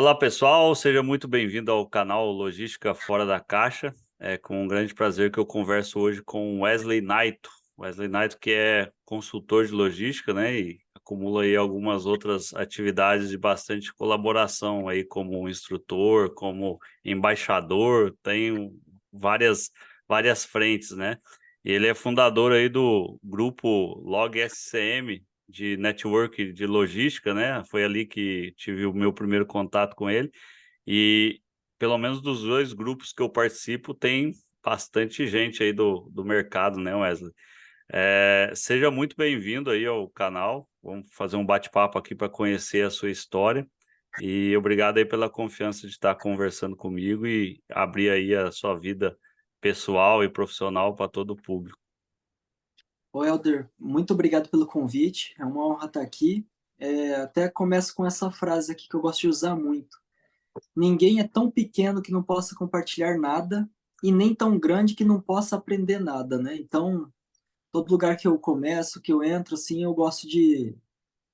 Olá pessoal, seja muito bem-vindo ao canal Logística Fora da Caixa. É com um grande prazer que eu converso hoje com Wesley Naito. Wesley Naito, que é consultor de logística, né, e acumula aí algumas outras atividades de bastante colaboração aí como instrutor, como embaixador, tem várias frentes, né? E ele é fundador aí do grupo Log SCM, de network de logística, né? Foi ali que tive o meu primeiro contato com ele. E pelo menos dos dois grupos que eu participo, tem bastante gente aí do mercado, né, Wesley? Seja muito bem-vindo aí ao canal. Vamos fazer um bate-papo aqui para conhecer a sua história. E obrigado aí pela confiança de estar conversando comigo e abrir aí a sua vida pessoal e profissional para todo o público. Ô, Helder, muito obrigado pelo convite. É uma honra estar aqui. Até começo com essa frase aqui que eu gosto de usar muito. Ninguém é tão pequeno que não possa compartilhar nada e nem tão grande que não possa aprender nada, né? Então, todo lugar que eu começo, que eu entro, assim, eu gosto de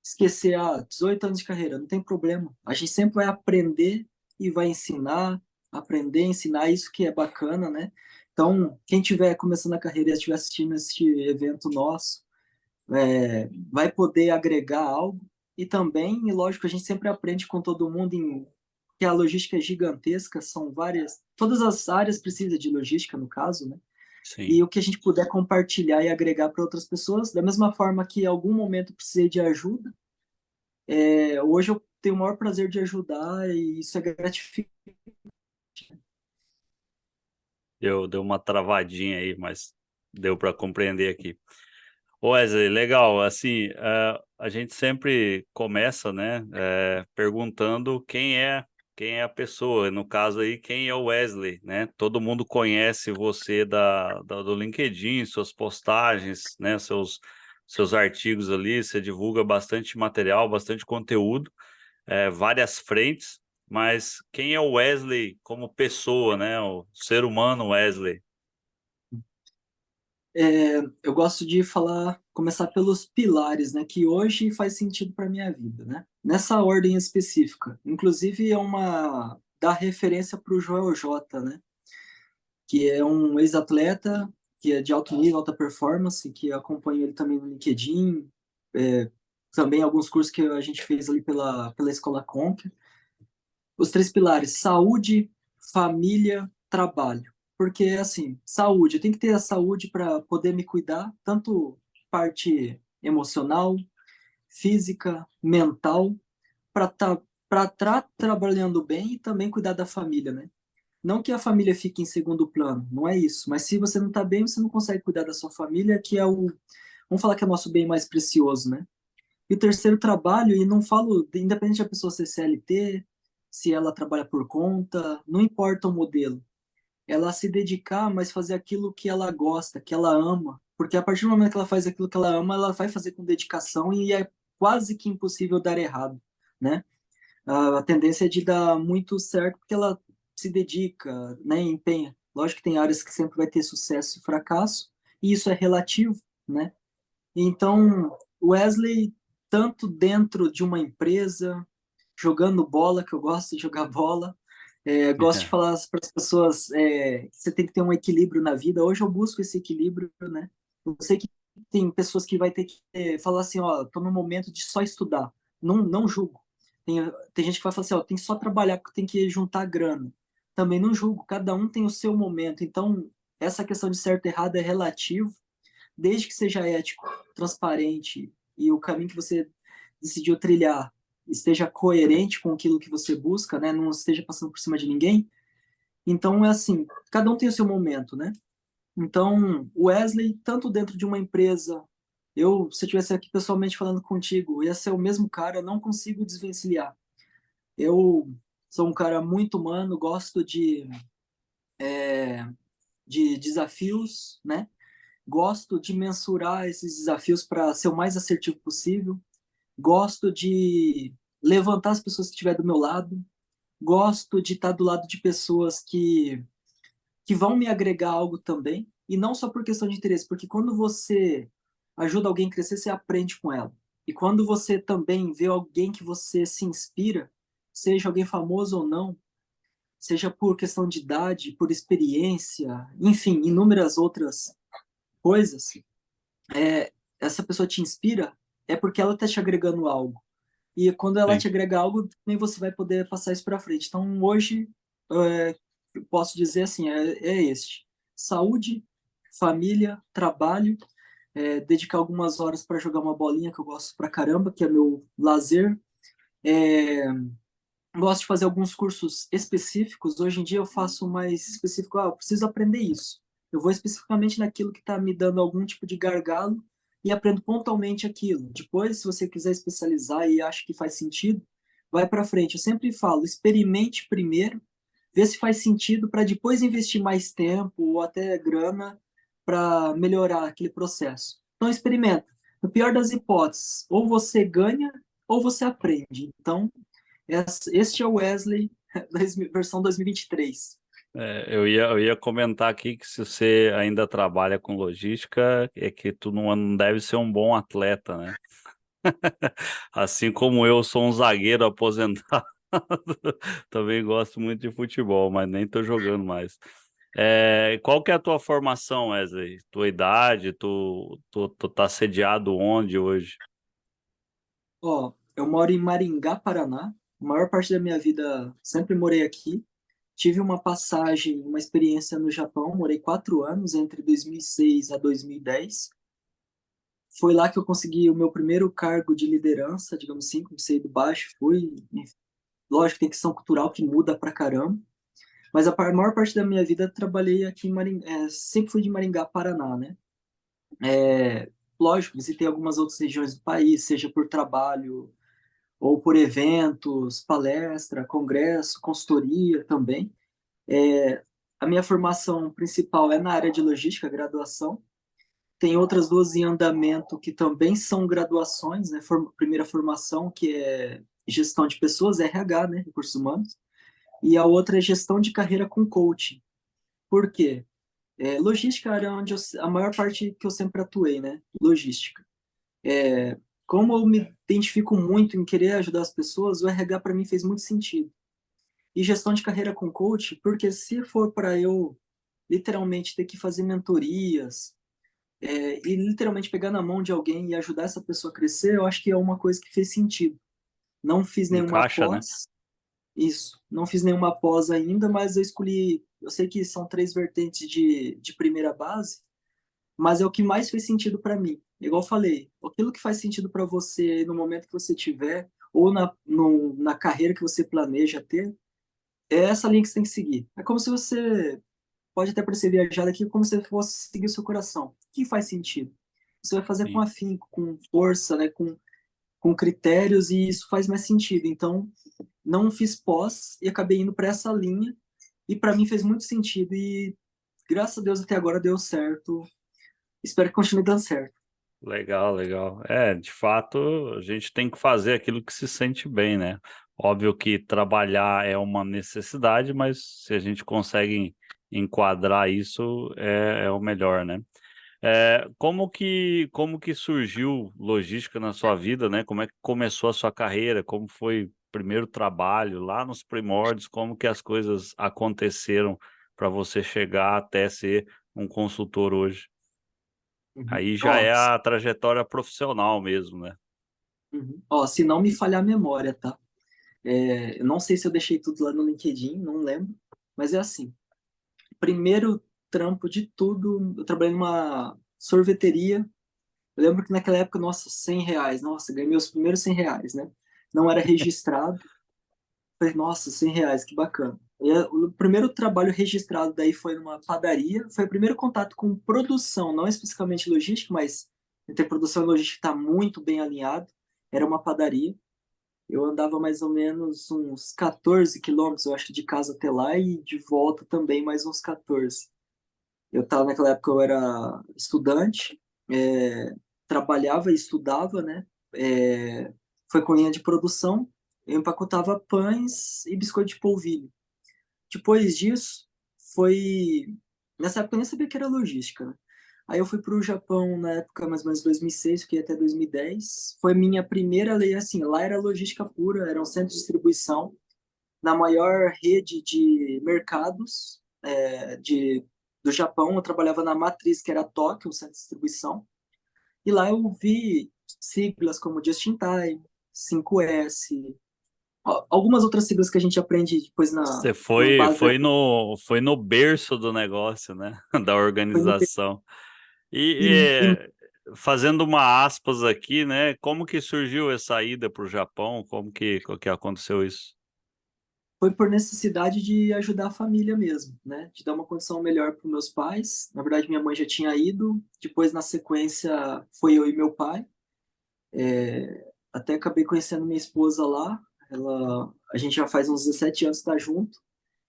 esquecer, 18 anos de carreira, não tem problema. A gente sempre vai aprender e vai ensinar, aprender, ensinar, isso que é bacana, né? Então, quem estiver começando a carreira e estiver assistindo este evento nosso, vai poder agregar algo e também, e lógico, a gente sempre aprende com todo mundo que a logística é gigantesca, são várias, todas as áreas precisam de logística no caso, né? E Sim. o que a gente puder compartilhar e agregar para outras pessoas, da mesma forma que em algum momento precisei de ajuda, hoje eu tenho o maior prazer de ajudar e isso é gratificante. Deu uma travadinha aí, mas deu para compreender aqui. Wesley, legal. Assim, a gente sempre começa, né, perguntando quem é a pessoa. No caso aí, quem é o Wesley, né? Todo mundo conhece você do LinkedIn, suas postagens, né, seus artigos ali. Você divulga bastante material, bastante conteúdo, várias frentes. Mas quem é o Wesley como pessoa, né? O ser humano Wesley. Eu gosto de começar pelos pilares, né, que hoje faz sentido para minha vida, né? Nessa ordem específica. Inclusive é uma dá referência para o Joel J, né, que é um ex-atleta que é de alto nível, alta performance, que acompanho ele também no LinkedIn, é, também alguns cursos que a gente fez ali pela Escola Conquer. Os três pilares: saúde, família, trabalho. Porque, assim, saúde, eu tenho que ter a saúde para poder me cuidar, tanto parte emocional, física, mental, para estar trabalhando bem e também cuidar da família, né? Não que a família fique em segundo plano, não é isso. Mas se você não está bem, você não consegue cuidar da sua família, que é vamos falar que é o nosso bem mais precioso, né? E o terceiro, trabalho, e não falo, independente da pessoa ser CLT, se ela trabalha por conta, não importa o modelo. Ela se dedicar, mas fazer aquilo que ela gosta, que ela ama. Porque a partir do momento que ela faz aquilo que ela ama, ela vai fazer com dedicação e é quase que impossível dar errado, né? A tendência é de dar muito certo porque ela se dedica, né, empenha. Lógico que tem áreas que sempre vai ter sucesso e fracasso, e isso é relativo, né? Então, Wesley, tanto dentro de uma empresa, jogando bola, que eu gosto de jogar bola, gosto de falar para as pessoas que você tem que ter um equilíbrio na vida. Hoje eu busco esse equilíbrio, né? Eu sei que tem pessoas que vai ter que falar assim, ó, tô no momento de só estudar. Não julgo. Tem gente que vai falar assim, ó, tem que só trabalhar porque tem que juntar grana. Também não julgo. Cada um tem o seu momento. Então, essa questão de certo e errado é relativo, desde que seja ético, transparente e o caminho que você decidiu trilhar esteja coerente com aquilo que você busca, né? Não esteja passando por cima de ninguém. Então é assim, cada um tem o seu momento, né? Então, o Wesley, tanto dentro de uma empresa, se eu estivesse aqui pessoalmente falando contigo, ia ser o mesmo cara, eu não consigo desvencilhar. Eu sou um cara muito humano, gosto de desafios, né? Gosto de mensurar esses desafios para ser o mais assertivo possível. Gosto de levantar as pessoas que estiver do meu lado. Gosto de estar do lado de pessoas que vão me agregar algo também. E não só por questão de interesse, porque quando você ajuda alguém a crescer, você aprende com ela. E quando você também vê alguém que você se inspira, seja alguém famoso ou não, seja por questão de idade, por experiência, enfim, inúmeras outras coisas, essa pessoa te inspira, é porque ela está te agregando algo. E quando ela Sim. te agrega algo, nem você vai poder passar isso para frente. Então, hoje, eu posso dizer assim, é este. Saúde, família, trabalho, dedicar algumas horas para jogar uma bolinha que eu gosto pra caramba, que é meu lazer. É, gosto de fazer alguns cursos específicos. Hoje em dia eu faço mais específico, eu preciso aprender isso. Eu vou especificamente naquilo que está me dando algum tipo de gargalo e aprendo pontualmente aquilo. Depois, se você quiser especializar e acha que faz sentido, vai para frente. Eu sempre falo, experimente primeiro, vê se faz sentido para depois investir mais tempo ou até grana para melhorar aquele processo. Então experimenta. No pior das hipóteses, ou você ganha ou você aprende. Então, este é o Wesley versão 2023. Eu ia comentar aqui que se você ainda trabalha com logística, é que tu não deve ser um bom atleta, né? Assim como eu sou um zagueiro aposentado, também gosto muito de futebol, mas nem tô jogando mais. Qual que é a tua formação, Wesley? Tua idade? Tu tá sediado onde hoje? Ó, eu moro em Maringá, Paraná. A maior parte da minha vida sempre morei aqui. Tive uma passagem, uma experiência no Japão. Morei 4 anos, entre 2006 a 2010. Foi lá que eu consegui o meu primeiro cargo de liderança, digamos assim, comecei do baixo, fui. Lógico, tem questão cultural que muda pra caramba. Mas a maior parte da minha vida trabalhei aqui em Maringá, sempre fui de Maringá, Paraná, né? Lógico, visitei algumas outras regiões do país, seja por trabalho ou por eventos, palestra, congresso, consultoria também. A minha formação principal é na área de logística, graduação. Tem outras duas em andamento que também são graduações, né? Primeira formação, que é gestão de pessoas, RH, né? Recursos humanos. E a outra é gestão de carreira com coaching. Por quê? Logística era onde a maior parte que eu sempre atuei, né? Logística. Como eu me identifico muito em querer ajudar as pessoas, o RH para mim fez muito sentido. E gestão de carreira com coach, porque se for para eu literalmente ter que fazer mentorias, e literalmente pegar na mão de alguém e ajudar essa pessoa a crescer, eu acho que é uma coisa que fez sentido. Não fiz nenhuma Encaixa, né? pós, isso, não fiz nenhuma pós ainda, mas eu escolhi, eu sei que são três vertentes de primeira base, mas é o que mais fez sentido para mim. Igual eu falei, aquilo que faz sentido para você no momento que você tiver, ou na carreira que você planeja ter, é essa linha que você tem que seguir. É como se você pode até parecer viajado aqui, como se fosse seguir o seu coração. O que faz sentido? Você vai fazer com Sim. afinco, com força, né, com critérios, e isso faz mais sentido. Então, não fiz pós e acabei indo para essa linha, e para mim fez muito sentido, e graças a Deus até agora deu certo. Espero que continue dando certo. Legal, legal. De fato, a gente tem que fazer aquilo que se sente bem, né? Óbvio que trabalhar é uma necessidade, mas se a gente consegue enquadrar isso, é o melhor, né? Como que surgiu logística na sua vida, né? Como é que começou a sua carreira? Como foi o primeiro trabalho lá nos primórdios? Como que as coisas aconteceram para você chegar até ser um consultor hoje? Uhum. Aí já Ó, é a trajetória profissional mesmo, né? uhum. Ó, se não me falhar a memória, tá? Eu não sei se eu deixei tudo lá no LinkedIn, não lembro, mas é assim. Primeiro trampo de tudo, eu trabalhei numa sorveteria. Eu lembro que naquela época, nossa, R$ 100, nossa, ganhei meus primeiros R$ 100, né? Não era registrado. Falei, nossa, R$ 100, que bacana. O primeiro trabalho registrado daí foi numa padaria. Foi o primeiro contato com produção, não especificamente logística, mas entre produção e logística está muito bem alinhado. Era uma padaria. Eu andava mais ou menos uns 14 quilômetros, eu acho, de casa até lá e de volta também mais uns 14. Eu tava naquela época, eu era estudante, trabalhava e estudava, né? Foi com linha de produção, eu empacotava pães e biscoito de polvilho. Depois disso, foi. Nessa época eu nem sabia que era logística, né? Aí eu fui para o Japão na época mais ou menos 2006, fiquei até 2010. Foi minha primeira lei, assim, lá era logística pura, era um centro de distribuição. na maior rede de mercados do Japão. Eu trabalhava na matriz, que era Tóquio, o centro de distribuição. E lá eu vi siglas como Just in Time, 5S, algumas outras siglas que a gente aprende depois Você no foi, base. foi no berço do negócio, né? Da Foi no, organização. e Fazendo uma aspas aqui, né? Como que surgiu essa ida para o Japão? Como que aconteceu isso? foi por necessidade de ajudar a família mesmo, né? De dar uma condição melhor para os meus pais. Na verdade, minha mãe já tinha ido. Depois, na sequência, foi eu e meu pai. Até acabei conhecendo minha esposa lá. A gente já faz uns 17 anos que está junto.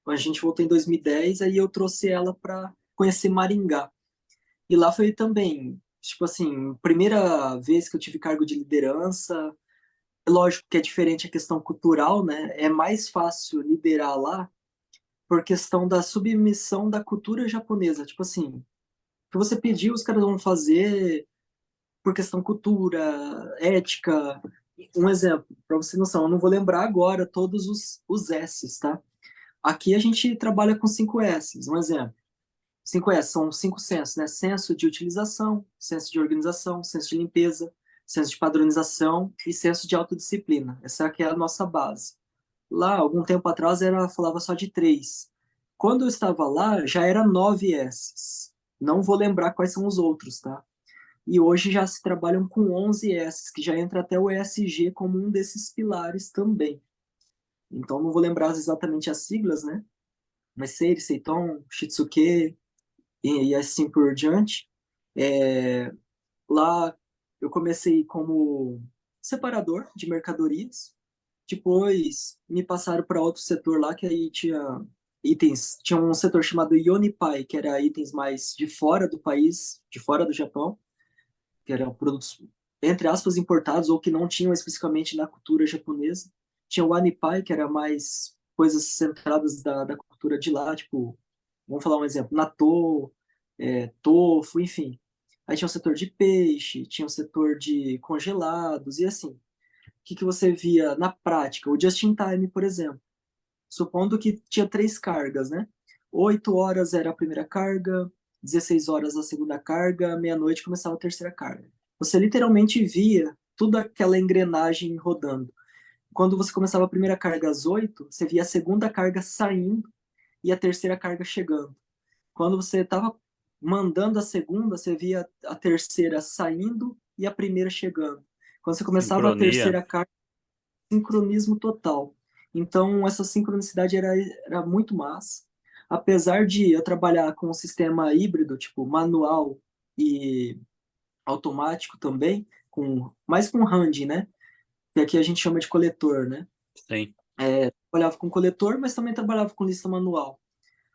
A gente voltou em 2010, aí eu trouxe ela para conhecer Maringá. E lá foi também, tipo assim, primeira vez que eu tive cargo de liderança. Lógico que é diferente a questão cultural, né? É mais fácil liderar lá por questão da submissão da cultura japonesa. Tipo assim, o que você pediu, os caras vão fazer por questão cultura, ética. Um exemplo, para você ter noção, eu não vou lembrar agora todos os S's, tá? Aqui a gente trabalha com 5 S's. Um exemplo. 5S são 5 sensos, né? Senso de utilização, senso de organização, senso de limpeza, senso de padronização e senso de autodisciplina. Essa aqui é a nossa base. Lá, algum tempo atrás, falava só de 3. Quando eu estava lá, já era 9 S's. Não vou lembrar quais são os outros, tá? E hoje já se trabalham com 11 S's, que já entra até o ESG como um desses pilares também. Então, não vou lembrar exatamente as siglas, né? Mas Seiri, Seiton, Shitsuke, e assim por diante. É, lá eu comecei como separador de mercadorias. Depois me passaram para outro setor lá, que aí tinha itens. Tinha um setor chamado Yonipai, que era itens mais de fora do país, de fora do Japão, que eram produtos, entre aspas, importados ou que não tinham especificamente na cultura japonesa. Tinha o Anipai, que era mais coisas centradas da cultura de lá, tipo, vamos falar um exemplo, natô, tofu, enfim. Aí tinha o setor de peixe, tinha o setor de congelados e assim. O que você via na prática? O just in time, por exemplo. Supondo que tinha 3 cargas, né? 8 horas era a primeira carga, 16 horas a segunda carga, meia-noite começava a terceira carga. Você literalmente via toda aquela engrenagem rodando. Quando você começava a primeira carga às 8, você via a segunda carga saindo e a terceira carga chegando. Quando você estava mandando a segunda, você via a terceira saindo e a primeira chegando. Quando você começava a Sincronia. terceira carga, sincronismo total. Então, essa sincronicidade era muito massa. Apesar de eu trabalhar com um sistema híbrido, tipo manual e automático também, mais com hand, né? Que aqui a gente chama de coletor, né? Sim. Trabalhava com coletor, mas também trabalhava com lista manual.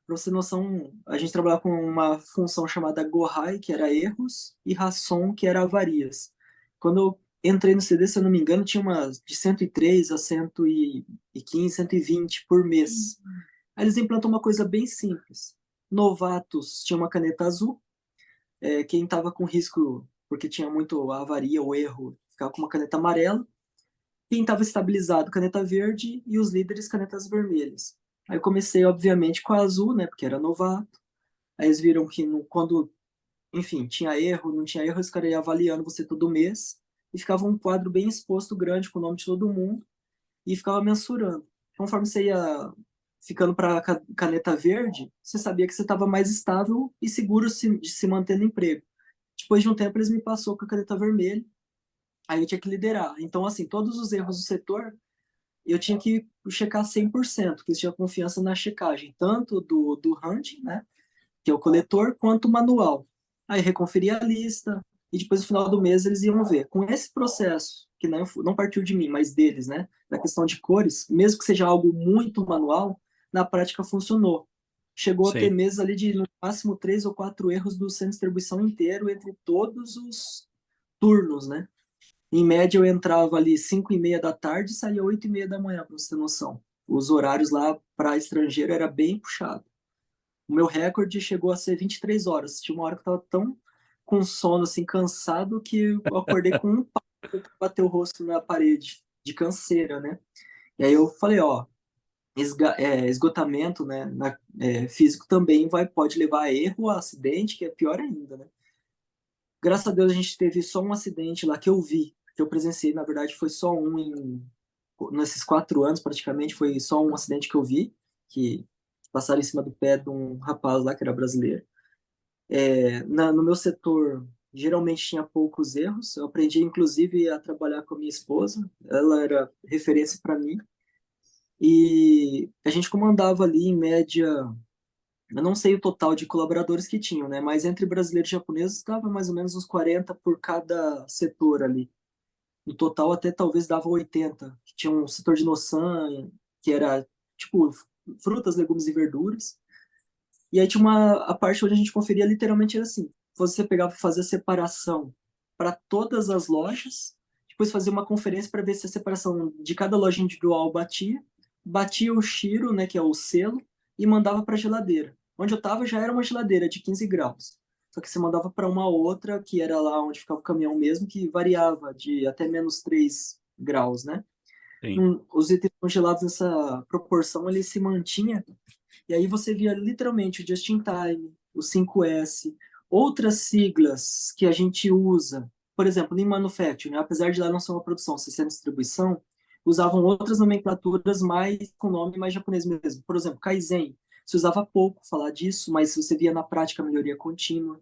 Para você ter noção, a gente trabalhava com uma função chamada Gohai, que era erros, e Rasson, que era avarias. Quando eu entrei no CD, se eu não me engano, tinha umas de 103 a 115, 120 por mês. Aí eles implantam uma coisa bem simples. Novatos tinha uma caneta azul, quem estava com risco, porque tinha muito avaria ou erro, ficava com uma caneta amarela. Quem estava estabilizado, caneta verde, e os líderes, canetas vermelhas. Aí eu comecei, obviamente, com a azul, né, porque era novato. Aí eles viram que quando, enfim, tinha erro, não tinha erro, eles ficaram avaliando você todo mês. E ficava um quadro bem exposto, grande, com o nome de todo mundo, e ficava mensurando. Conforme você ia ficando para a caneta verde, você sabia que você estava mais estável e seguro de se manter no emprego. Depois de um tempo, eles me passou com a caneta vermelha, aí eu tinha que liderar. Então, assim, todos os erros do setor, eu tinha que checar 100%, porque eles tinham confiança na checagem, tanto do hunting, né, que é o coletor, quanto o manual. Aí reconferia a lista, e depois no final do mês eles iam ver. Com esse processo, que não partiu de mim, mas deles, né, da questão de cores, mesmo que seja algo muito manual, na prática funcionou. Chegou a ter Sim. meses ali de, no máximo, 3 ou 4 erros do centro de distribuição inteiro, entre todos os turnos, né? Em média, eu entrava ali 5:30 da tarde e saía 8:30 da manhã, para você ter noção. Os horários lá para estrangeiro era bem puxado. O meu recorde chegou a ser 23 horas. Tinha uma hora que eu estava tão com sono, assim, cansado, que eu acordei com um pau que bateu o rosto na parede, de canseira, né? E aí eu falei, ó, esgotamento, né, físico também pode levar a erro, a acidente, que é pior ainda, né? Graças a Deus a gente teve só um acidente lá que eu vi, que eu presenciei, na verdade foi só um nesses 4 anos praticamente, foi só um acidente que eu vi, que passaram em cima do pé de um rapaz lá que era brasileiro. No meu setor, geralmente tinha poucos erros, eu aprendi inclusive a trabalhar com a minha esposa, ela era referência para mim, e a gente comandava ali em média, eu não sei o total de colaboradores que tinham, né? Mas entre brasileiros e japoneses dava mais ou menos uns 40 por cada setor ali. No total até talvez dava 80. Que tinha um setor de noção, que era tipo frutas, legumes e verduras. E aí tinha a parte onde a gente conferia literalmente era assim. Você pegava e fazia a separação para todas as lojas, depois fazia uma conferência para ver se a separação de cada loja individual batia o Shiro, né, que é o selo, e mandava para a geladeira. Onde eu estava já era uma geladeira de 15 graus. Só que você mandava para uma outra, que era lá onde ficava o caminhão mesmo, que variava de até menos 3 graus, né? Sim. Os itens congelados nessa proporção, ele se mantinha e aí você via literalmente o Just in Time, o 5S, outras siglas que a gente usa, por exemplo, Lean Manufacturing, apesar de lá não ser uma produção, ser sendo distribuição, usavam outras nomenclaturas mais com nome mais japonês mesmo. Por exemplo, Kaizen, se usava pouco falar disso, mas você via na prática a melhoria contínua.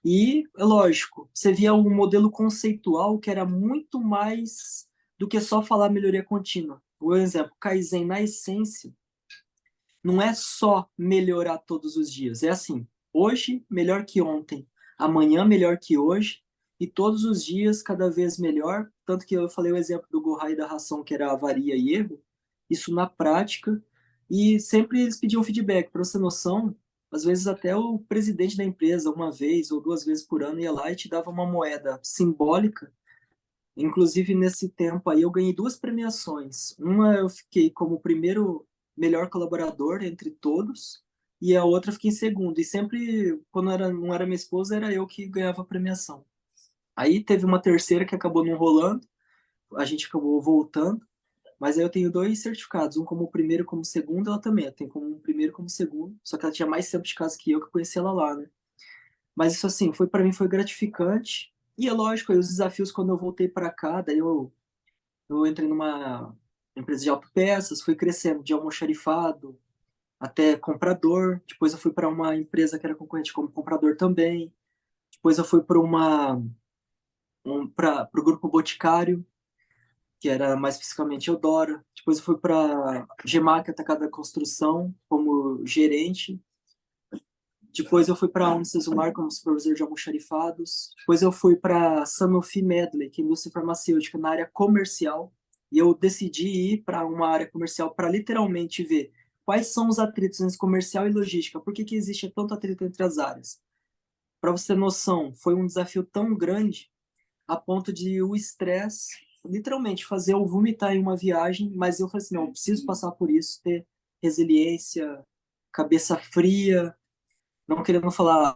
E, é lógico, você via um modelo conceitual que era muito mais do que só falar melhoria contínua. Por exemplo, Kaizen, na essência, não é só melhorar todos os dias. É assim, hoje melhor que ontem, amanhã melhor que hoje, e todos os dias cada vez melhor. Tanto que eu falei o exemplo do Gohai da ração, que era avaria e erro, isso na prática. E sempre eles pediam feedback. Para você ter noção, às vezes até o presidente da empresa, uma vez ou 2 vezes por ano, ia lá e te dava uma moeda simbólica. Inclusive, nesse tempo aí, eu ganhei 2 premiações. Uma eu fiquei como o primeiro melhor colaborador entre todos, e a outra eu fiquei em segundo. E sempre, quando não era minha esposa, era eu que ganhava a premiação. Aí teve uma terceira que acabou não rolando, a gente acabou voltando, mas aí eu tenho 2 certificados, um como primeiro e como segundo, ela também. Eu tenho como um primeiro e como segundo, só que ela tinha mais tempo de casa que eu conheci ela lá, né? Mas isso assim, foi para mim foi gratificante. E é lógico, aí os desafios quando eu voltei para cá, daí eu entrei numa empresa de autopeças, fui crescendo de almoxarifado até comprador. Depois eu fui para uma empresa que era concorrente como comprador também. Depois eu fui para o grupo Boticário, que era mais especificamente Eudora. Depois eu fui para Gemac Atacada Construção como gerente. Depois eu fui para a Unicesumar como supervisor de almoxarifados. Depois eu fui para Sanofi Medley, que é indústria farmacêutica na área comercial. E eu decidi ir para uma área comercial para literalmente ver quais são os atritos entre comercial e logística. Por que, que existe tanto atrito entre as áreas? Para você ter noção, foi um desafio tão grande a ponto de o estresse literalmente fazer eu vomitar em uma viagem, mas eu falei assim, não, eu preciso passar por isso, ter resiliência, cabeça fria, não querendo falar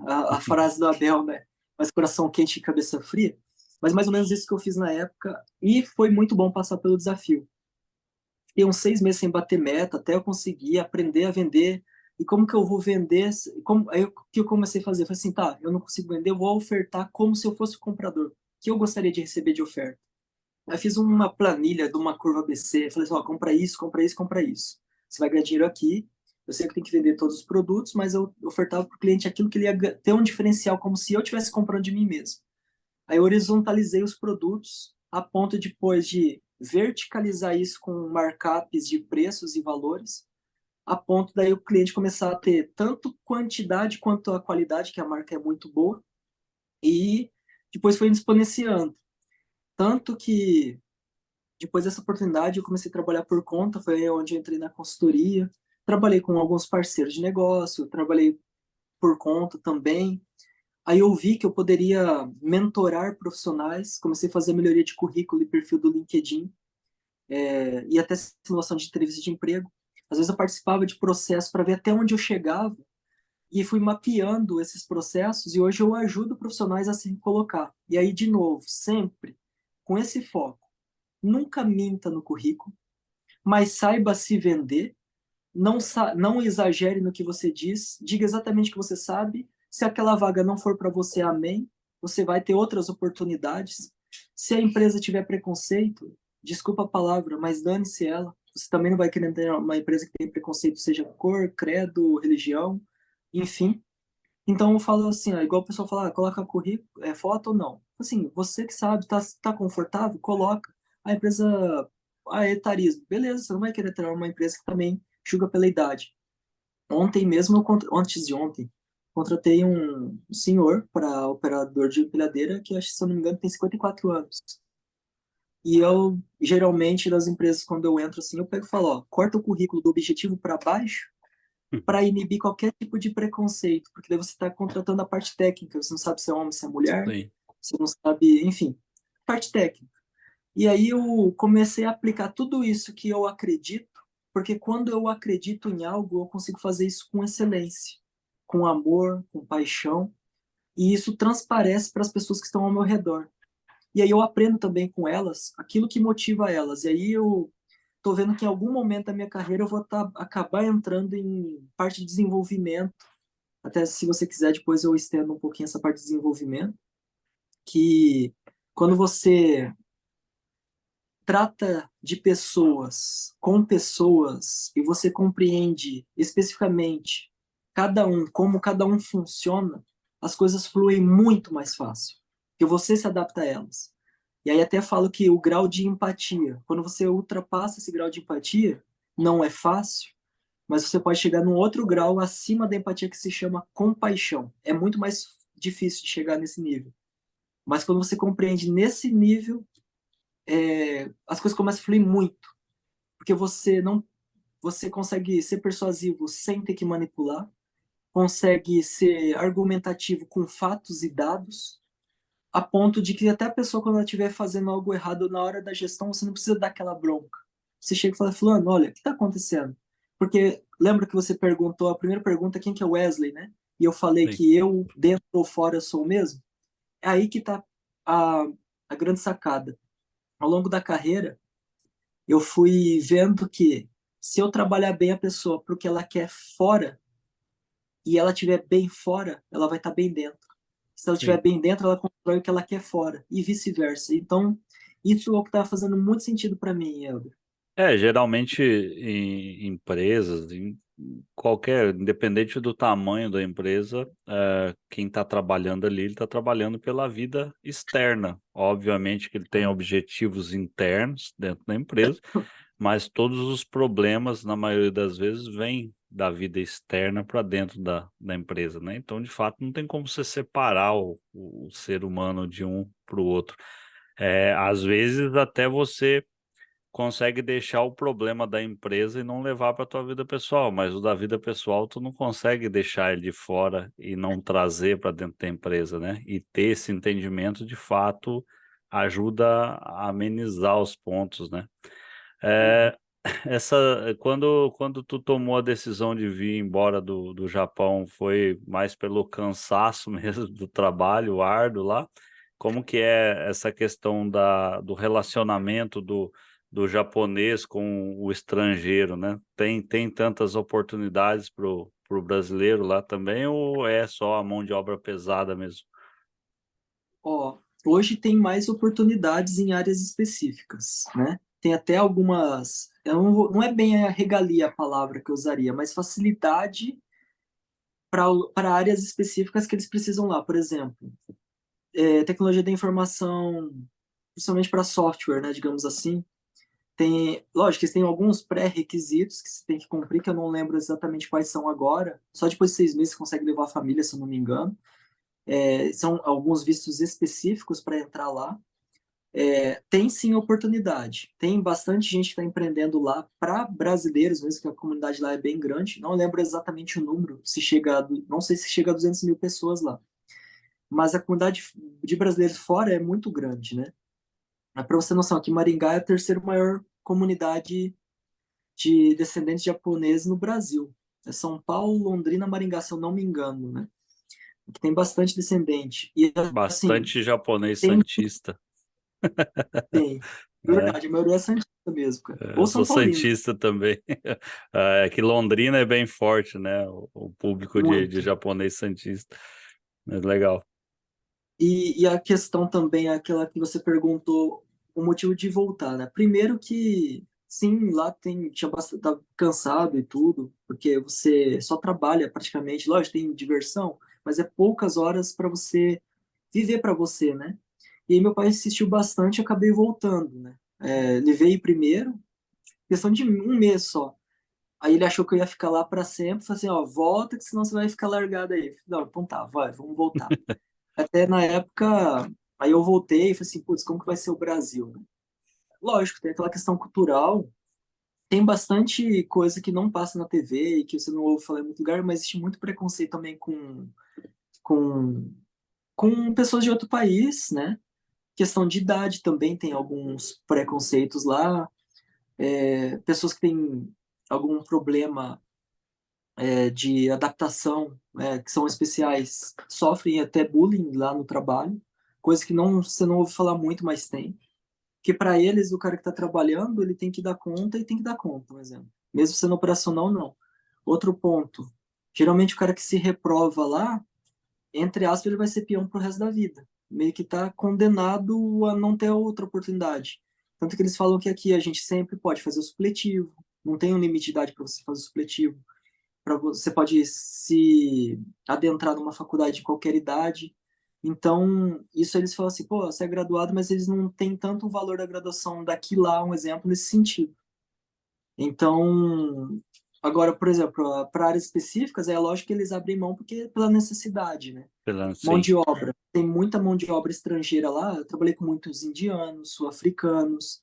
a frase do Abel, né? Mas coração quente e cabeça fria. Mas mais ou menos isso que eu fiz na época. E foi muito bom passar pelo desafio. Fiquei uns 6 meses sem bater meta, até eu conseguir aprender a vender. E como que eu vou vender? Aí o que eu comecei a fazer? Eu falei assim, tá, eu não consigo vender, eu vou ofertar como se eu fosse o comprador. O que eu gostaria de receber de oferta? Aí fiz uma planilha de uma curva ABC. Falei assim, ó, compra isso, compra isso, compra isso. Você vai ganhar dinheiro aqui. Eu sei que tem que vender todos os produtos, mas eu ofertava para o cliente aquilo que ele ia ter um diferencial, como se eu estivesse comprando de mim mesmo. Aí eu horizontalizei os produtos a ponto depois de verticalizar isso com markups de preços e valores, a ponto daí o cliente começar a ter tanto quantidade quanto a qualidade, que a marca é muito boa, e depois foi exponenciando. Tanto que depois dessa oportunidade, eu comecei a trabalhar por conta, foi onde eu entrei na consultoria. Trabalhei com alguns parceiros de negócio, trabalhei por conta também. Aí eu vi que eu poderia mentorar profissionais, comecei a fazer melhoria de currículo e perfil do LinkedIn, e até simulação de entrevista de emprego. Às vezes eu participava de processos para ver até onde eu chegava e fui mapeando esses processos e hoje eu ajudo profissionais a se colocar. E aí, de novo, sempre com esse foco. Nunca minta no currículo, mas saiba se vender, não exagere no que você diz, diga exatamente o que você sabe. Se aquela vaga não for para você, amém, você vai ter outras oportunidades. Se a empresa tiver preconceito, desculpa a palavra, mas dane-se ela. Você também não vai querer ter uma empresa que tem preconceito, seja cor, credo, religião, enfim. Então eu falo assim, ó, igual o pessoal fala, coloca currículo, foto ou não. Assim, você que sabe, tá confortável, coloca. A empresa, etarismo, beleza, você não vai querer ter uma empresa que também julga pela idade. Ontem mesmo, antes de ontem, contratei um senhor para operador de empilhadeira que, acho, que, se eu não me engano, tem 54 anos. E eu, geralmente, nas empresas, quando eu entro assim, eu pego e falo, ó, corta o currículo do objetivo para baixo para inibir qualquer tipo de preconceito, porque daí você está contratando a parte técnica, você não sabe se é homem, se é mulher, Sim. você não sabe, enfim, parte técnica. E aí eu comecei a aplicar tudo isso que eu acredito, porque quando eu acredito em algo, eu consigo fazer isso com excelência, com amor, com paixão, e isso transparece para as pessoas que estão ao meu redor. E aí eu aprendo também com elas aquilo que motiva elas. E aí eu tô vendo que em algum momento da minha carreira eu vou acabar entrando em parte de desenvolvimento. Até se você quiser, depois eu estendo um pouquinho essa parte de desenvolvimento, que quando você trata de pessoas, com pessoas, e você compreende especificamente como cada um funciona, as coisas fluem muito mais fácil, porque você se adapta a elas. E aí até falo que o grau de empatia, quando você ultrapassa esse grau de empatia, não é fácil, mas você pode chegar num outro grau acima da empatia que se chama compaixão. É muito mais difícil de chegar nesse nível. Mas quando você compreende nesse nível, as coisas começam a fluir muito, porque você consegue ser persuasivo sem ter que manipular, consegue ser argumentativo com fatos e dados, a ponto de que até a pessoa, quando ela estiver fazendo algo errado na hora da gestão, você não precisa dar aquela bronca. Você chega e fala, fulano, olha, o que está acontecendo? Porque lembra que você perguntou, a primeira pergunta, quem que é Wesley, né? E eu falei Sim. que eu, dentro ou fora, sou o mesmo. É aí que está a, a grande sacada. Ao longo da carreira, eu fui vendo que se eu trabalhar bem a pessoa para o que ela quer fora, e ela estiver bem fora, ela vai estar bem dentro. Se ela estiver Sim. bem dentro, ela constrói o que ela quer fora, e vice-versa. Então, isso é o que está fazendo muito sentido para mim, Helder. Geralmente em empresas, em qualquer, independente do tamanho da empresa, quem está trabalhando ali, ele está trabalhando pela vida externa. Obviamente que ele tem objetivos internos dentro da empresa, mas todos os problemas, na maioria das vezes, vêm da vida externa para dentro da empresa, né? Então, de fato, não tem como você separar o ser humano de um para o outro. Às vezes, até você consegue deixar o problema da empresa e não levar para a tua vida pessoal, mas o da vida pessoal tu não consegue deixar ele de fora e não trazer para dentro da empresa, né? E ter esse entendimento de fato ajuda a amenizar os pontos, né? Uhum. É, quando tu tomou a decisão de vir embora do Japão, foi mais pelo cansaço mesmo do trabalho árduo lá? Como que é essa questão do relacionamento do japonês com o estrangeiro, né? Tem tantas oportunidades pro brasileiro lá também, ou é só a mão de obra pesada mesmo? Ó, hoje tem mais oportunidades em áreas específicas, né? Tem até algumas, eu não é bem a regalia a palavra que eu usaria, mas facilidade para áreas específicas que eles precisam lá. Por exemplo, tecnologia da informação, principalmente para software, né, digamos assim. Tem, lógico, eles têm alguns pré-requisitos que você tem que cumprir, que eu não lembro exatamente quais são agora. Só depois de 6 meses você consegue levar a família, se eu não me engano. São alguns vistos específicos para entrar lá. Tem sim oportunidade. Tem bastante gente que está empreendendo lá para brasileiros, mesmo que a comunidade lá é bem grande. Não lembro exatamente o número, não sei se chega a 200 mil pessoas lá. Mas a comunidade de brasileiros fora é muito grande, né? Para você ter noção, aqui Maringá é a terceira maior comunidade de descendentes japoneses no Brasil. É São Paulo, Londrina, Maringá, se eu não me engano, né? Aqui tem bastante descendente. E, assim, Bastante japonês tem, santista, tem. né? Verdade, a maioria é santista. mesmo, cara. É, Ou eu São sou Paulino, santista também. É que Londrina é bem forte, né? O público de muito. japonês santista. Mas legal. E a questão também é aquela que você perguntou, o motivo de voltar, né? Primeiro que, sim, lá tinha bastante, tá cansado e tudo, porque você só trabalha praticamente, lógico, tem diversão, mas é poucas horas para você viver para você, né? E aí meu pai insistiu bastante, eu acabei voltando, né? Ele veio primeiro, questão de um mês só. Aí ele achou que eu ia ficar lá para sempre, falou assim, ó, volta que senão você vai ficar largado aí. Eu falei, não, então tá, vai, vamos voltar. Até na época, aí eu voltei e falei assim, putz, como que vai ser o Brasil, né? Lógico, tem aquela questão cultural, tem bastante coisa que não passa na TV e que você não ouve falar em muito lugar, mas existe muito preconceito também com, com pessoas de outro país, né? Questão de idade também tem alguns preconceitos lá, pessoas que têm algum problema de adaptação, que são especiais, sofrem até bullying lá no trabalho, coisa que não, você não ouve falar muito, mas tem. Que para eles, o cara que está trabalhando, ele tem que dar conta e tem que dar conta, por exemplo. Mesmo sendo operacional, não. Outro ponto, geralmente o cara que se reprova lá, entre aspas, ele vai ser peão pro resto da vida. Meio que está condenado a não ter outra oportunidade. Tanto que eles falam que aqui a gente sempre pode fazer o supletivo, não tem um limite de idade para você fazer o supletivo, para você pode se adentrar numa faculdade de qualquer idade. Então, isso eles falam assim, pô, você é graduado, mas eles não têm tanto o valor da graduação daqui lá, um exemplo nesse sentido. Então, agora, por exemplo, para áreas específicas, é lógico que eles abrem mão porque pela necessidade, né? Mão Sim. de obra. Tem muita mão de obra estrangeira lá. Eu trabalhei com muitos indianos, sul-africanos,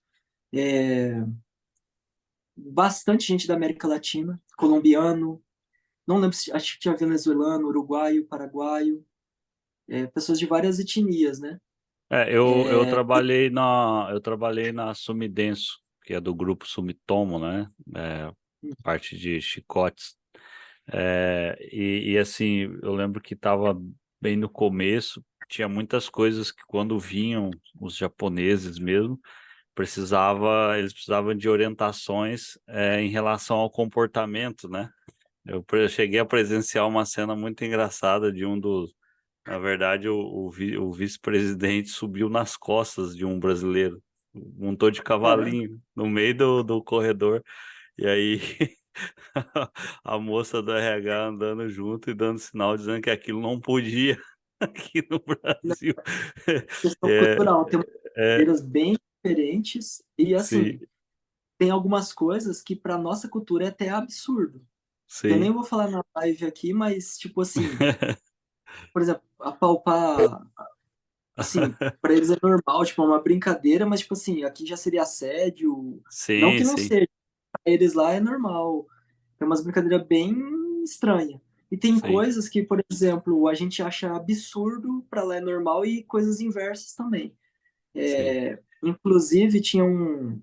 é, bastante gente da América Latina, colombiano, não lembro se acho que tinha venezuelano, uruguaio, paraguaio, pessoas de várias etnias, né? Eu trabalhei na Sumidenso, que é do grupo Sumitomo, né? É, parte de chicotes. Assim, eu lembro que estava bem no começo, tinha muitas coisas que quando vinham os japoneses mesmo, eles precisavam de orientações, em relação ao comportamento, né? Eu cheguei a presenciar uma cena muito engraçada de um dos, na verdade, o vice-presidente subiu nas costas de um brasileiro, montou de Caramba, cavalinho no meio do corredor, e aí a moça do RH andando junto e dando sinal dizendo que aquilo não podia aqui no né? Brasil. Questão É, cultural, tem é, maneiras bem diferentes e sim, assim, tem algumas coisas que para nossa cultura é até absurdo. Que eu nem sim. vou falar na live aqui, mas tipo assim, por exemplo, apalpar, assim, para eles é normal, tipo, é uma brincadeira, mas tipo assim, aqui já seria assédio, não Sim, que não sim, seja, pra eles lá é normal. É umas brincadeiras bem estranhas. E tem sim, coisas que, por exemplo, a gente acha absurdo, para lá é normal, e coisas inversas também. sim. Inclusive, tinha um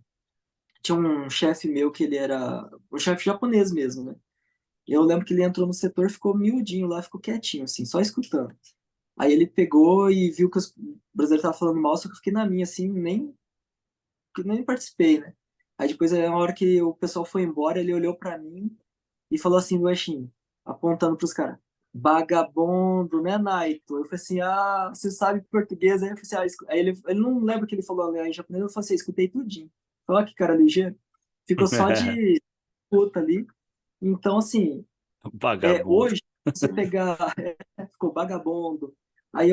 chefe meu que ele era um chefe japonês mesmo, né? E eu lembro que ele entrou no setor, ficou miudinho lá, ficou quietinho, assim, só escutando. Aí ele pegou e viu que os brasileiros estavam falando mal, só que eu fiquei na minha, assim, nem participei, né? Aí depois, na hora que o pessoal foi embora, ele olhou para mim e falou assim, baixinho, apontando pros caras, vagabundo, né, Naito? Eu falei assim, ah, você sabe português? Aí eu falei assim, aí ele não lembra que ele falou em japonês, eu falei assim, escutei tudinho. Olha que cara ligeiro. Ficou só de puta ali. Então, assim, Vagabundo. hoje, você pegar, ficou vagabundo. Aí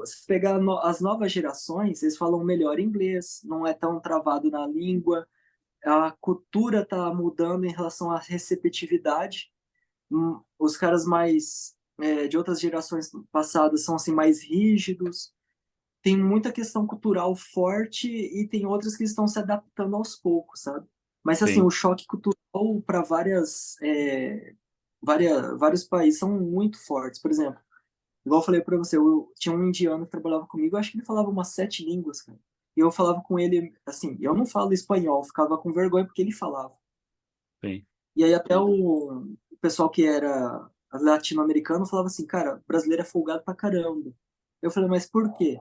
se pegar as novas gerações, eles falam melhor inglês, não é tão travado na língua, a cultura está mudando em relação à receptividade. Os caras mais de outras gerações passadas são assim mais rígidos. Tem muita questão cultural forte e tem outras que estão se adaptando aos poucos, sabe? Mas assim, Sim, o choque cultural para vários países são muito fortes. Por exemplo, igual eu falei para você, eu tinha um indiano que trabalhava comigo, eu acho que ele falava umas 7 línguas, cara. E eu falava com ele, assim, eu não falo espanhol, ficava com vergonha porque ele falava. sim. E aí até o pessoal que era latino-americano falava assim, cara, brasileiro é folgado pra caramba. Eu falei, mas por quê?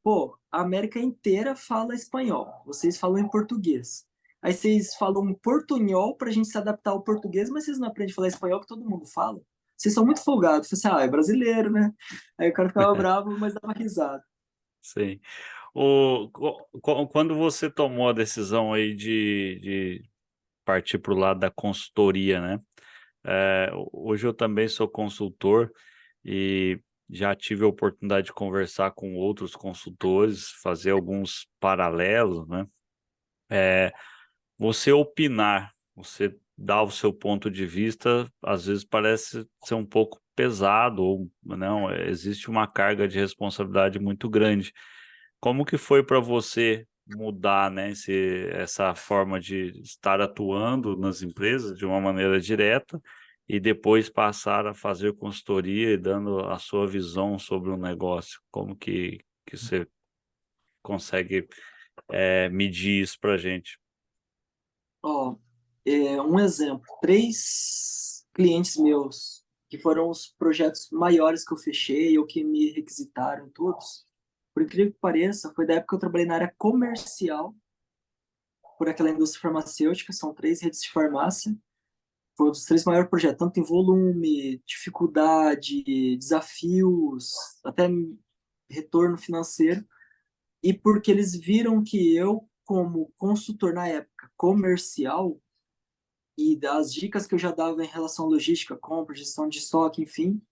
Pô, a América inteira fala espanhol, vocês falam em português. Aí vocês falam portunhol pra gente se adaptar ao português, mas vocês não aprendem a falar espanhol que todo mundo fala. Vocês são muito folgados. Eu falei assim, é brasileiro, né? Aí o cara ficava bravo, mas dava risada. Sim. Quando você tomou a decisão aí de partir para o lado da consultoria, né? Hoje eu também sou consultor e já tive a oportunidade de conversar com outros consultores, fazer alguns paralelos, né? Você opinar, você dar o seu ponto de vista, às vezes parece ser um pouco pesado, ou não, existe uma carga de responsabilidade muito grande. Como que foi para você mudar, né, essa forma de estar atuando nas empresas de uma maneira direta e depois passar a fazer consultoria e dando a sua visão sobre o negócio? Como que você consegue medir isso para gente? Ó, um exemplo. 3 clientes meus, que foram os projetos maiores que eu fechei ou que me requisitaram todos, por incrível que pareça, foi da época que eu trabalhei na área comercial, por aquela indústria farmacêutica, são 3 redes de farmácia. Foi um dos 3 maiores projetos, tanto em volume, dificuldade, desafios, até retorno financeiro. E porque eles viram que eu, como consultor na época comercial, e das dicas que eu já dava em relação à logística, compra, gestão de estoque, enfim,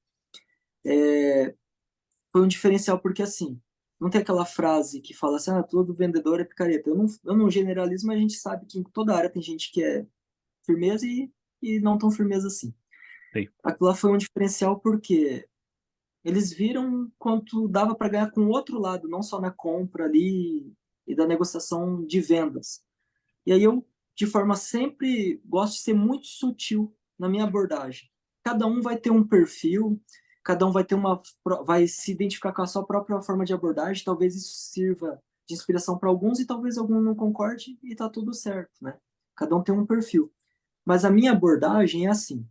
foi um diferencial porque, assim, não tem aquela frase que fala assim, todo vendedor é picareta. Eu não generalizo, mas a gente sabe que em toda área tem gente que é firmeza e não tão firmeza assim. Sim, Aquilo lá foi um diferencial porque eles viram quanto dava para ganhar com o outro lado, não só na compra ali e da negociação de vendas. E aí eu, de forma sempre, gosto de ser muito sutil na minha abordagem. Cada um vai ter um perfil, cada um vai se identificar com a sua própria forma de abordagem. Talvez isso sirva de inspiração para alguns e talvez algum não concorde e tá tudo certo, né? Cada um tem um perfil. Mas a minha abordagem é assim.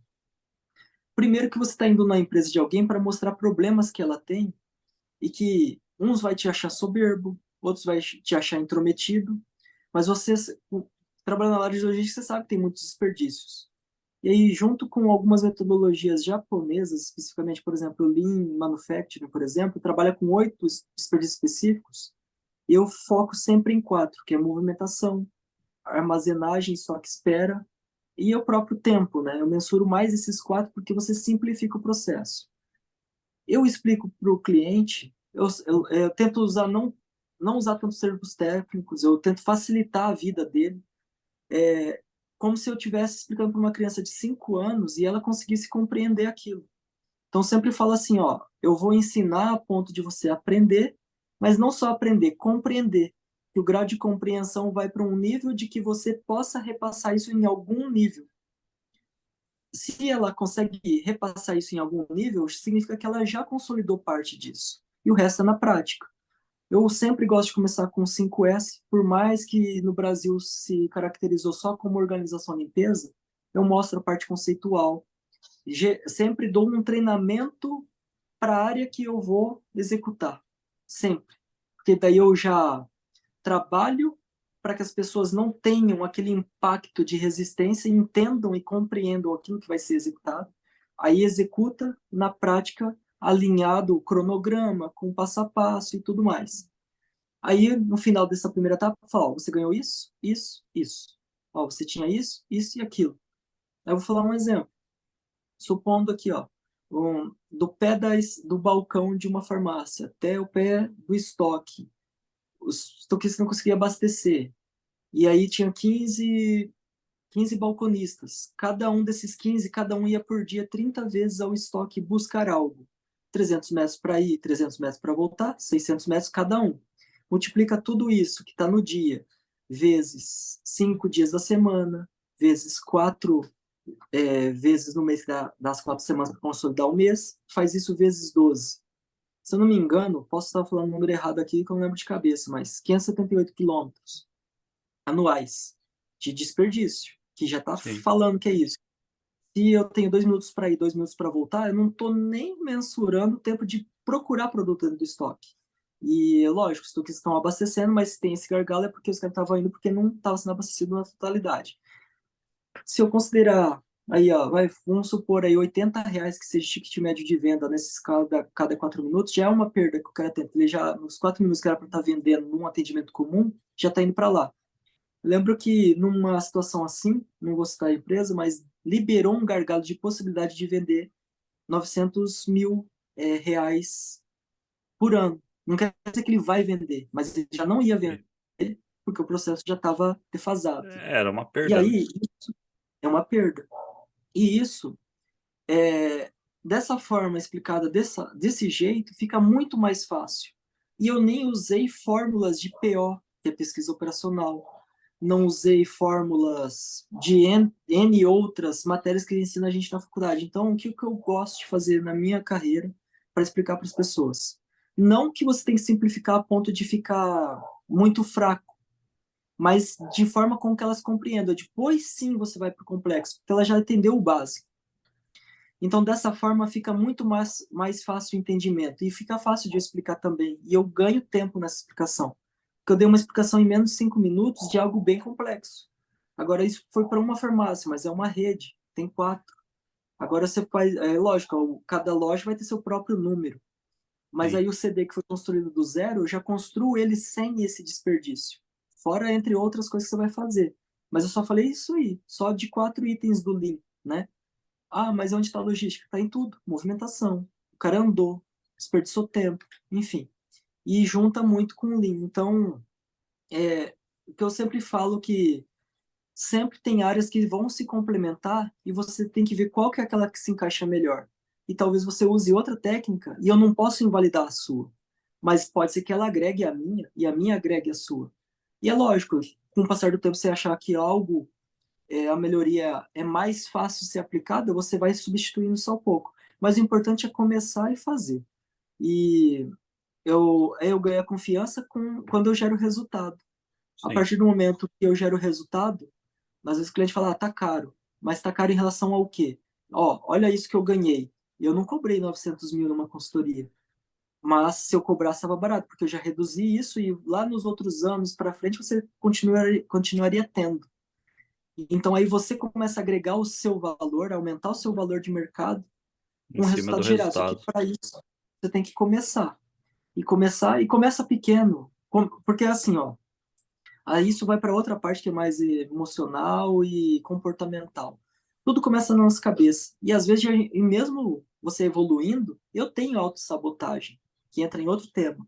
Primeiro que você está indo na empresa de alguém para mostrar problemas que ela tem e que uns vai te achar soberbo, outros vai te achar intrometido, mas você trabalhando na área de logística, você sabe que tem muitos desperdícios. E aí, junto com algumas metodologias japonesas, especificamente, por exemplo, o Lean Manufacturing, por exemplo, trabalha com 8 desperdícios específicos, e eu foco sempre em 4, que é movimentação, armazenagem, estoque espera, e o próprio tempo, né? Eu mensuro mais esses 4 porque você simplifica o processo. Eu explico para o cliente, eu tento usar não usar tantos termos técnicos, eu tento facilitar a vida dele, como se eu estivesse explicando para uma criança de 5 anos e ela conseguisse compreender aquilo. Então sempre falo assim, ó, eu vou ensinar a ponto de você aprender, mas não só aprender, compreender. Que o grau de compreensão vai para um nível de que você possa repassar isso em algum nível. Se ela consegue repassar isso em algum nível, significa que ela já consolidou parte disso. E o resto é na prática. Eu sempre gosto de começar com 5S, por mais que no Brasil se caracterizou só como organização e limpeza, eu mostro a parte conceitual. Sempre dou um treinamento para a área que eu vou executar. Sempre. Porque daí eu já trabalho para que as pessoas não tenham aquele impacto de resistência, entendam e compreendam aquilo que vai ser executado. Aí executa na prática alinhado o cronograma com o passo a passo e tudo mais. Aí no final dessa primeira etapa, fala, ó, você ganhou isso, isso, isso. Ó, você tinha isso e aquilo. Aí eu vou falar um exemplo. Supondo aqui, ó, do pé do balcão de uma farmácia até o pé do estoque, os estoquistas não conseguiam abastecer. E aí tinha 15 balconistas. Cada um desses 15, cada um ia por dia 30 vezes ao estoque buscar algo. 300 metros para ir, 300 metros para voltar, 600 metros cada um. Multiplica tudo isso que está no dia, vezes 5 dias da semana, vezes 4 vezes no mês das 4 semanas para consolidar o mês, faz isso vezes 12. Se eu não me engano, posso estar falando o número errado aqui que eu não lembro de cabeça, mas 578 quilômetros anuais de desperdício, que já está sim, falando que é isso. Se eu tenho 2 minutos para ir, 2 minutos para voltar, eu não estou nem mensurando o tempo de procurar produto dentro do estoque. E, lógico, os estoquistas estão abastecendo, mas se tem esse gargalo é porque os caras estavam indo porque não estava sendo abastecido na totalidade. Se eu considerar, aí, ó, vamos supor aí R$ 80 que seja o ticket médio de venda nesses cada 4 minutos, já é uma perda que o cara tem. Ele já, nos 4 minutos que era para estar vendendo num atendimento comum, já está indo para lá. Lembro que numa situação assim, não vou citar a empresa, mas liberou um gargalo de possibilidade de vender 900 mil reais por ano. Não quer dizer que ele vai vender, mas ele já não ia vender porque o processo já estava defasado. Era uma E perda, né? aí, isso é uma perda. E isso, dessa forma explicada desse jeito, fica muito mais fácil. E eu nem usei fórmulas de PO, que é pesquisa operacional. Não usei fórmulas de N outras matérias que ensina a gente na faculdade. Então, o que eu gosto de fazer na minha carreira para explicar para as pessoas? Não que você tem que simplificar a ponto de ficar muito fraco, mas de forma com que elas compreendam. Depois sim você vai para o complexo, porque ela já entendeu o básico. Então, dessa forma, fica muito mais fácil o entendimento e fica fácil de explicar também. E eu ganho tempo nessa explicação. Porque eu dei uma explicação em menos de 5 minutos de algo bem complexo. Agora, isso foi para uma farmácia, mas é uma rede, tem 4. Agora, você faz, lógico, cada loja vai ter seu próprio número. Mas Sim. aí o CD que foi construído do zero, eu já construo ele sem esse desperdício. Fora, entre outras coisas que você vai fazer. Mas eu só falei isso aí, só de 4 itens do Lean, né? Ah, mas onde está a logística? Está em tudo. Movimentação. O cara andou, desperdiçou tempo, enfim. E junta muito com o Lean. Então, o que eu sempre falo que sempre tem áreas que vão se complementar e você tem que ver qual que é aquela que se encaixa melhor. E talvez você use outra técnica e eu não posso invalidar a sua. Mas pode ser que ela agregue a minha e a minha agregue a sua. E é lógico, com o passar do tempo você achar que algo a melhoria é mais fácil de ser aplicada, você vai substituindo só um pouco. Mas o importante é começar e fazer. E eu ganho a confiança quando eu gero resultado. A Sim. partir do momento que eu gero resultado, às vezes o cliente fala, tá caro. Mas tá caro em relação ao quê? Ó, olha isso que eu ganhei. Eu não cobrei 900 mil numa consultoria. Mas se eu cobrasse, estava barato, porque eu já reduzi isso e lá nos outros anos para frente você continuaria tendo. Então aí você começa a agregar o seu valor, aumentar o seu valor de mercado Em com cima do resultado gerado. Só que resultado. para isso você tem que começar. E começa pequeno. Porque assim, ó, aí isso vai para outra parte que é mais emocional e comportamental. Tudo começa na nossa cabeça. E às vezes, e mesmo você evoluindo, eu tenho autossabotagem, que entra em outro tema.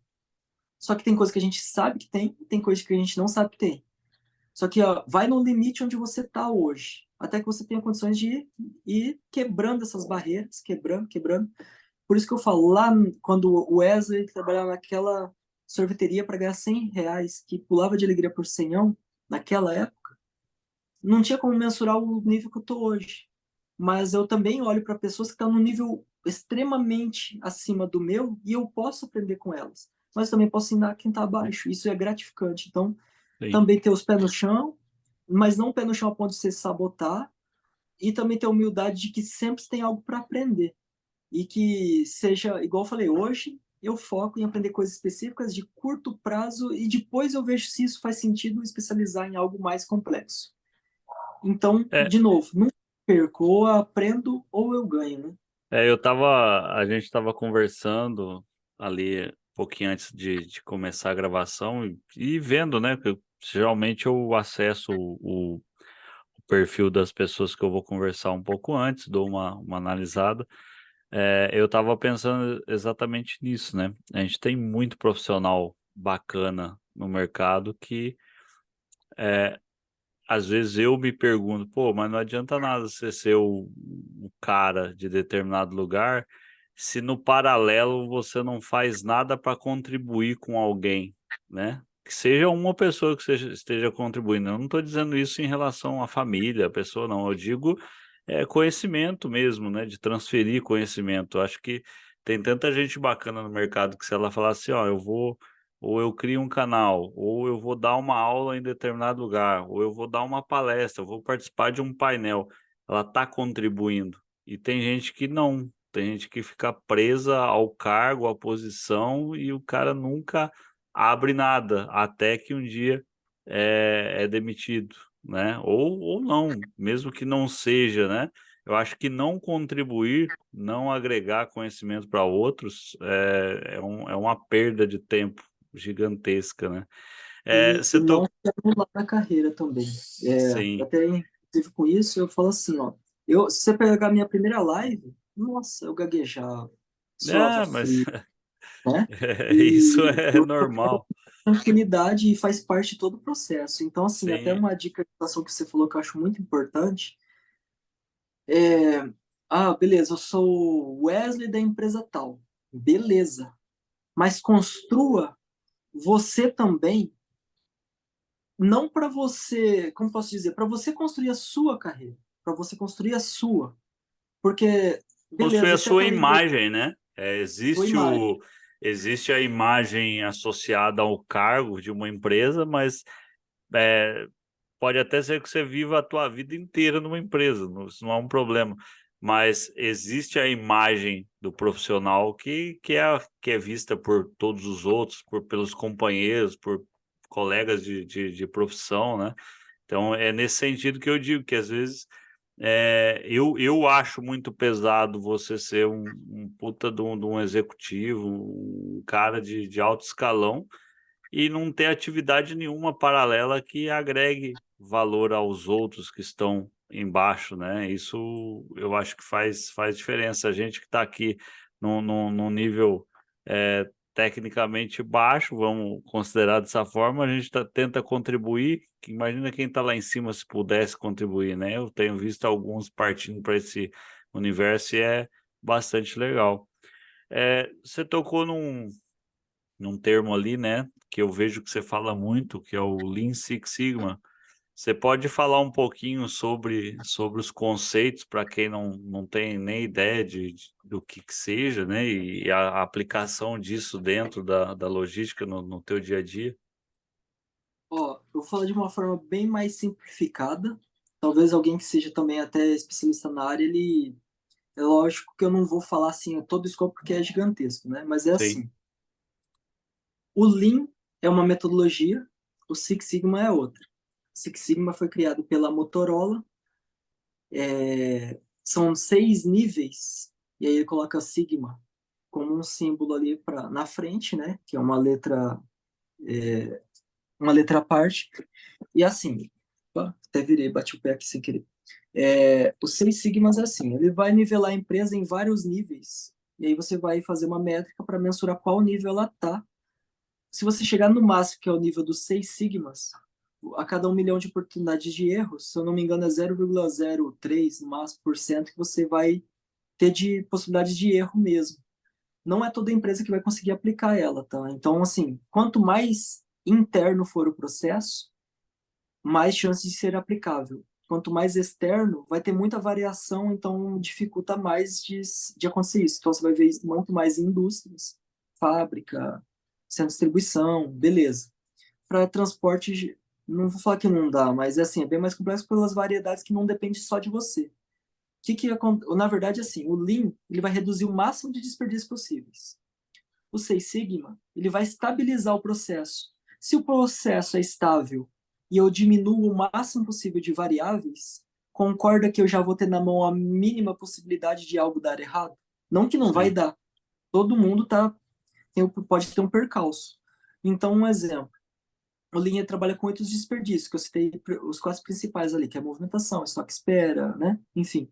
Só que tem coisa que a gente sabe que tem coisa que a gente não sabe que tem. Só que ó, vai no limite onde você está hoje, até que você tenha condições de ir quebrando essas barreiras, quebrando, quebrando. Por isso que eu falo, lá quando o Wesley trabalhava naquela sorveteria para ganhar R$ 100, que pulava de alegria por senhão, naquela época, não tinha como mensurar o nível que eu estou hoje. Mas eu também olho para pessoas que estão no nível extremamente acima do meu e eu posso aprender com elas. Mas também posso ensinar quem está abaixo. Isso é gratificante. Então, Sim. também ter os pés no chão, mas não o pé no chão a ponto de se sabotar, e também ter a humildade de que sempre tem algo para aprender. E que seja, igual eu falei, hoje eu foco em aprender coisas específicas de curto prazo e depois eu vejo se isso faz sentido especializar em algo mais complexo. Então, É, de novo, não perco, ou eu aprendo ou eu ganho, né? a gente tava conversando ali um pouquinho antes de começar a gravação e vendo, né? Que geralmente eu acesso o perfil das pessoas que eu vou conversar um pouco antes, dou uma analisada. Eu tava pensando exatamente nisso, né? A gente tem muito profissional bacana no mercado que às vezes eu me pergunto, pô, mas não adianta nada você ser o cara de determinado lugar se no paralelo você não faz nada para contribuir com alguém, né? Que seja uma pessoa que esteja contribuindo. Eu não estou dizendo isso em relação à família, à pessoa, não. Eu digo conhecimento mesmo, né? De transferir conhecimento. Eu acho que tem tanta gente bacana no mercado que se ela falar assim, ó, eu vou ou eu crio um canal, ou eu vou dar uma aula em determinado lugar, ou eu vou dar uma palestra, eu vou participar de um painel. Ela está contribuindo. E tem gente que não Tem gente que fica presa ao cargo, à posição, e o cara nunca abre nada, até que um dia é demitido, né? Ou não, mesmo que não seja, né? Eu acho que não contribuir, não agregar conhecimento para outros é uma perda de tempo gigantesca, né? E Você não tocou. se anular na carreira também. Sim. Até inclusive com isso, eu falo assim, ó, se você pegar a minha primeira live, nossa, eu gaguejava, suava Mas frio, né? isso E é eu normal. tranquilidade e faz parte de todo o processo. Então, assim, até Sim. uma dica de educação que você falou que eu acho muito importante é, beleza, eu sou o Wesley da empresa tal. Beleza. Mas construa você também, não para você, como posso dizer, para você construir a sua carreira, para você construir a sua. Porque, Construir beleza, a se a sua carreira é imagem, né? sua imagem, Existe a imagem associada ao cargo de uma empresa, mas é, pode até ser que você viva a tua vida inteira numa empresa, isso não é um problema. Mas existe a imagem do profissional que é vista por todos os outros, pelos companheiros, por colegas de profissão, né? Então é nesse sentido que eu digo que às vezes eu acho muito pesado você ser um puta de um executivo, um cara de alto escalão e não ter atividade nenhuma paralela que agregue valor aos outros que estão embaixo, né? Isso eu acho que faz diferença. A gente que está aqui num nível tecnicamente baixo, vamos considerar dessa forma, a gente tenta contribuir. Que imagina quem está lá em cima se pudesse contribuir, né? Eu tenho visto alguns partindo para esse universo e é bastante legal. Você tocou num termo ali, né, que eu vejo que você fala muito, que é o Lean Six Sigma. Você pode falar um pouquinho sobre os conceitos para quem não tem nem ideia do que seja, né, e a aplicação disso dentro da logística no teu dia a dia? ó, eu vou falar de uma forma bem mais simplificada. Talvez alguém que seja também até especialista na área, ele é lógico que eu não vou falar assim todo o escopo porque é gigantesco, né? Mas é Sim, assim, o Lean é uma metodologia, o Six Sigma é outra. O Six Sigma foi criado pela Motorola, são 6 níveis, e aí ele coloca Sigma como um símbolo ali na frente, né? Que é uma letra à parte. E assim, opa, até virei, bati o pé aqui sem querer. Os 6 sigmas é assim, ele vai nivelar a empresa em vários níveis, e aí você vai fazer uma métrica para mensurar qual nível ela está. Se você chegar no máximo, que é o nível dos 6 sigmas, a cada 1 milhão de oportunidades de erros, se eu não me engano, é 0,03 no máximo por cento que você vai ter de possibilidade de erro mesmo. Não é toda empresa que vai conseguir aplicar ela, tá? Então, assim, quanto mais interno for o processo, mais chance de ser aplicável. Quanto mais externo, vai ter muita variação, então dificulta mais de acontecer isso. Então você vai ver isso muito mais em indústrias, fábrica, centro de distribuição, beleza. Para transporte, não vou falar que não dá, mas assim, é bem mais complexo pelas variedades que não depende só de você. Na verdade, assim, o Lean ele vai reduzir o máximo de desperdícios possíveis. O Seis Sigma ele vai estabilizar o processo. Se o processo é estável e eu diminuo o máximo possível de variáveis, concorda que eu já vou ter na mão a mínima possibilidade de algo dar errado? Não que não vai sim, dar. Todo mundo pode ter um percalço. Então, um exemplo. O Lean trabalha com 8 desperdícios, que eu citei os 4 principais ali, que é a movimentação, estoque espera, né? Enfim.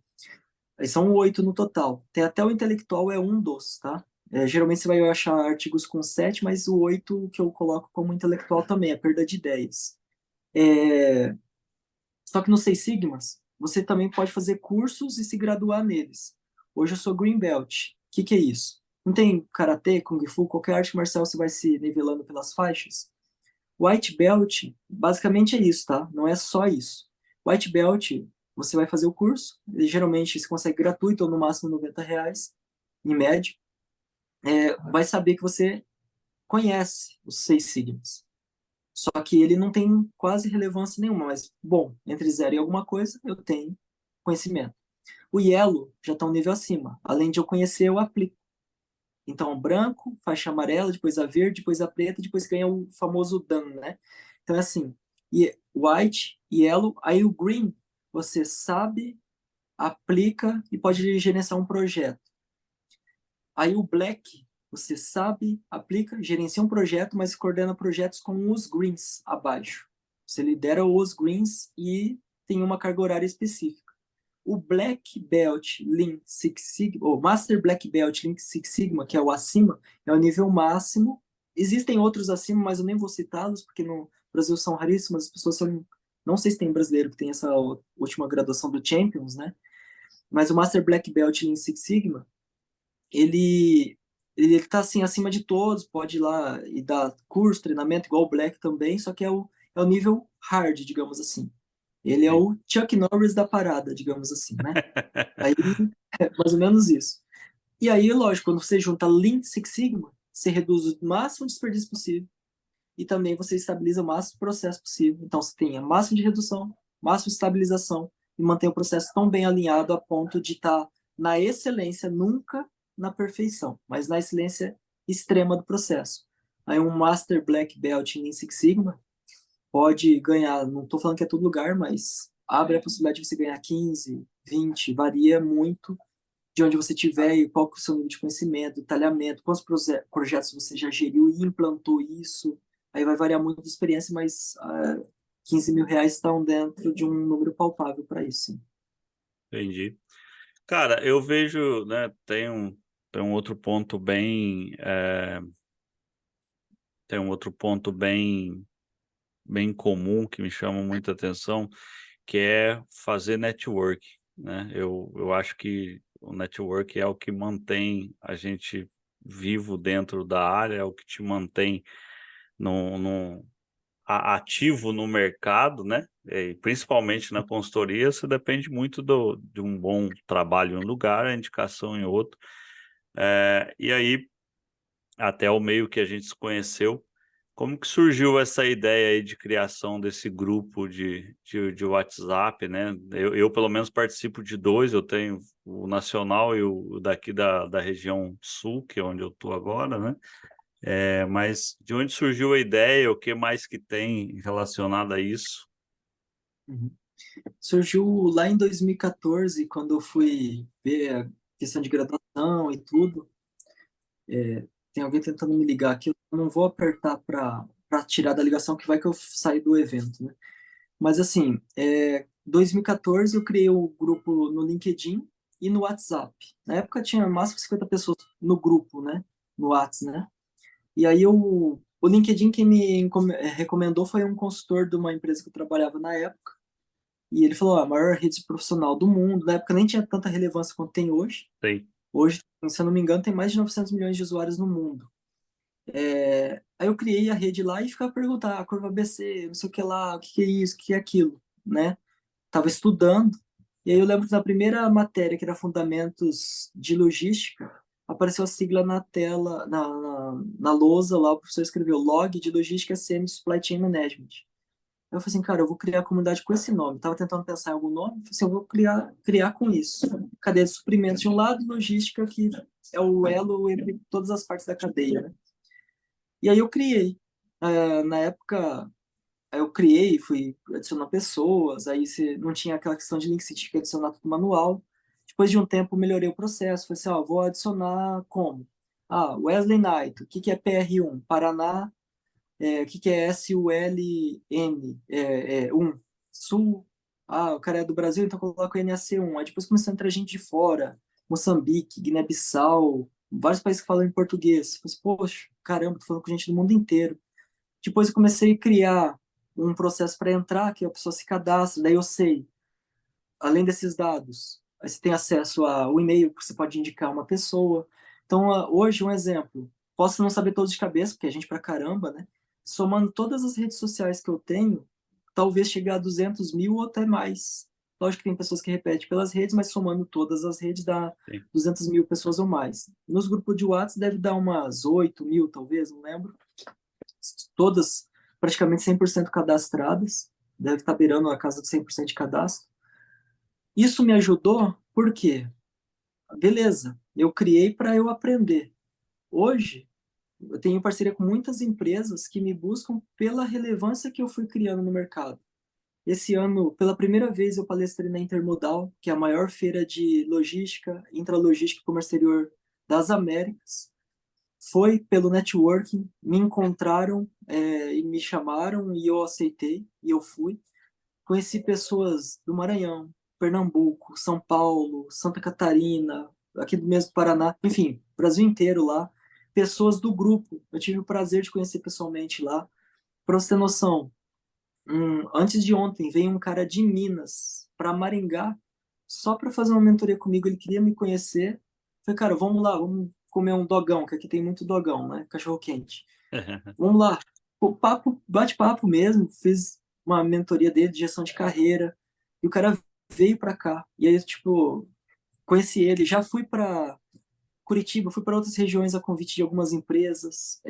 Aí são 8 no total. Tem até o intelectual é um dos, tá? Geralmente você vai achar artigos com 7, mas o 8 que eu coloco como intelectual também, é perda de ideias. É, Só que nos 6 sigmas, você também pode fazer cursos e se graduar neles. Hoje eu sou Green Belt. O que é isso? Não tem karatê, kung fu, qualquer arte marcial você vai se nivelando pelas faixas? White Belt, basicamente é isso, tá? Não é só isso. White Belt, você vai fazer o curso, e geralmente você consegue gratuito ou no máximo R$ 90, em média. Vai saber que você conhece os 6 sigmas. Só que ele não tem quase relevância nenhuma, mas, bom, entre zero e alguma coisa, eu tenho conhecimento. O Yellow já está um nível acima. Além de eu conhecer, eu aplico. Então, branco, faixa amarela, depois a verde, depois a preta, depois ganha o famoso Dan, né? Então, é assim, white, yellow, aí o green, você sabe, aplica e pode gerenciar um projeto. Aí o black, você sabe, aplica, gerencia um projeto, mas coordena projetos com os greens abaixo. Você lidera os greens e tem uma carga horária específica. O Black Belt Lean Six Sigma, ou Master Black Belt Lean Six Sigma, que é o acima, é o nível máximo. Existem outros acima, mas eu nem vou citá-los, porque no Brasil são raríssimos. As pessoas são. Não sei se tem brasileiro que tem essa última graduação do Champions, né? Mas o Master Black Belt Lean Six Sigma, ele tá assim acima de todos, pode ir lá e dar curso, treinamento, igual o Black também, só que é o nível hard, digamos assim. Ele é Sim. o Chuck Norris da parada, digamos assim, né? Aí é mais ou menos isso. E aí, lógico, quando você junta Lean Six Sigma, você reduz o máximo de desperdício possível e também você estabiliza o máximo de processo possível. Então, você tem a máximo de redução, máximo de estabilização e mantém o processo tão bem alinhado a ponto de estar na excelência, nunca na perfeição, mas na excelência extrema do processo. Aí um Master Black Belt em Lean Six Sigma pode ganhar, não estou falando que é todo lugar, mas abre a possibilidade de você ganhar 15, 20, varia muito de onde você estiver e qual que é o seu nível de conhecimento, detalhamento, quantos projetos você já geriu e implantou isso. Aí vai variar muito de experiência, mas 15 mil reais estão dentro de um número palpável para isso, sim. Entendi. Cara, eu vejo, né, tem um outro ponto bem, tem um outro ponto bem comum que me chama muita atenção, que é fazer network, né? Eu acho que o network é o que mantém a gente vivo dentro da área, é o que te mantém no ativo no mercado, né? E principalmente na consultoria, você depende muito de um bom trabalho em um lugar, a indicação em outro. E aí, até o meio que a gente se conheceu, como que surgiu essa ideia aí de criação desse grupo de WhatsApp, né? Eu, pelo menos, participo de dois, eu tenho o nacional e o daqui da região sul, que é onde eu estou agora, né? Mas de onde surgiu a ideia, o que mais que tem relacionado a isso? Uhum. Surgiu lá em 2014, quando eu fui ver a questão de graduação e tudo. Tem alguém tentando me ligar aqui, eu não vou apertar para tirar da ligação, que vai que eu saio do evento, né? Mas assim, 2014 eu criei o grupo no LinkedIn e no WhatsApp. Na época tinha máximo 50 pessoas no grupo, né? No WhatsApp, né? E aí o LinkedIn quem me recomendou foi um consultor de uma empresa que eu trabalhava na época. E ele falou, a maior rede profissional do mundo. Na época nem tinha tanta relevância quanto tem hoje. Sei. Hoje, se eu não me engano, tem mais de 900 milhões de usuários no mundo. Aí eu criei a rede lá e ficava perguntando, a curva ABC, não sei o que lá, o que é isso, o que é aquilo, né? Tava estudando, e aí eu lembro que na primeira matéria, que era Fundamentos de Logística, apareceu a sigla na tela, na lousa lá, o professor escreveu Log de Logística CM Supply Chain Management. Eu falei assim, cara, eu vou criar a comunidade com esse nome. Tava tentando pensar em algum nome, falei assim, eu vou criar com isso. Cadeia de suprimentos de um lado, e logística que é o elo entre todas as partes da cadeia, né? E aí eu criei. Na época, eu criei, fui adicionar pessoas, aí você não tinha aquela questão de link, você tinha que adicionar tudo manual. Depois de um tempo, melhorei o processo. Falei assim, ó, vou adicionar como? Wesley Knight, o que que é PR1? Paraná, o que que é SULN? 1. Sul, o cara é do Brasil, então coloca o NAC1. Aí depois começou a entrar gente de fora, Moçambique, Guiné-Bissau, vários países que falam em português. Falei assim, poxa, caramba, tô falando com gente do mundo inteiro. Depois eu comecei a criar um processo para entrar, que a pessoa se cadastra, daí eu sei, além desses dados, aí você tem acesso ao e-mail que você pode indicar uma pessoa. Então, hoje, um exemplo, posso não saber todos de cabeça, porque a gente pra caramba, né? Somando todas as redes sociais que eu tenho, talvez chegar a 200 mil ou até mais. Lógico que tem pessoas que repetem pelas redes, mas somando todas as redes dá Sim. 200 mil pessoas ou mais. Nos grupos de WhatsApp deve dar umas 8 mil, talvez, não lembro. Todas praticamente 100% cadastradas, deve estar beirando a casa de 100% de cadastro. Isso me ajudou Por quê? Beleza, eu criei para eu aprender. Hoje, eu tenho parceria com muitas empresas que me buscam pela relevância que eu fui criando no mercado. Esse ano, pela primeira vez, eu palestrei na Intermodal, que é a maior feira de logística, intralogística e comércio exterior das Américas. Foi pelo networking, me encontraram e me chamaram e eu aceitei e eu fui. Conheci pessoas do Maranhão, Pernambuco, São Paulo, Santa Catarina, aqui do mesmo Paraná, enfim, Brasil inteiro lá. Pessoas do grupo, eu tive o prazer de conhecer pessoalmente lá. Para você ter noção, antes de ontem veio um cara de Minas para Maringá só para fazer uma mentoria comigo. Ele queria me conhecer. Falei, cara, vamos lá, vamos comer um dogão, que aqui tem muito dogão, né? Cachorro quente. Vamos lá. O papo, bate-papo mesmo. Fiz uma mentoria dele de gestão de carreira. E o cara veio para cá. E aí, tipo, conheci ele. Já fui para Curitiba, fui para outras regiões a convite de algumas empresas.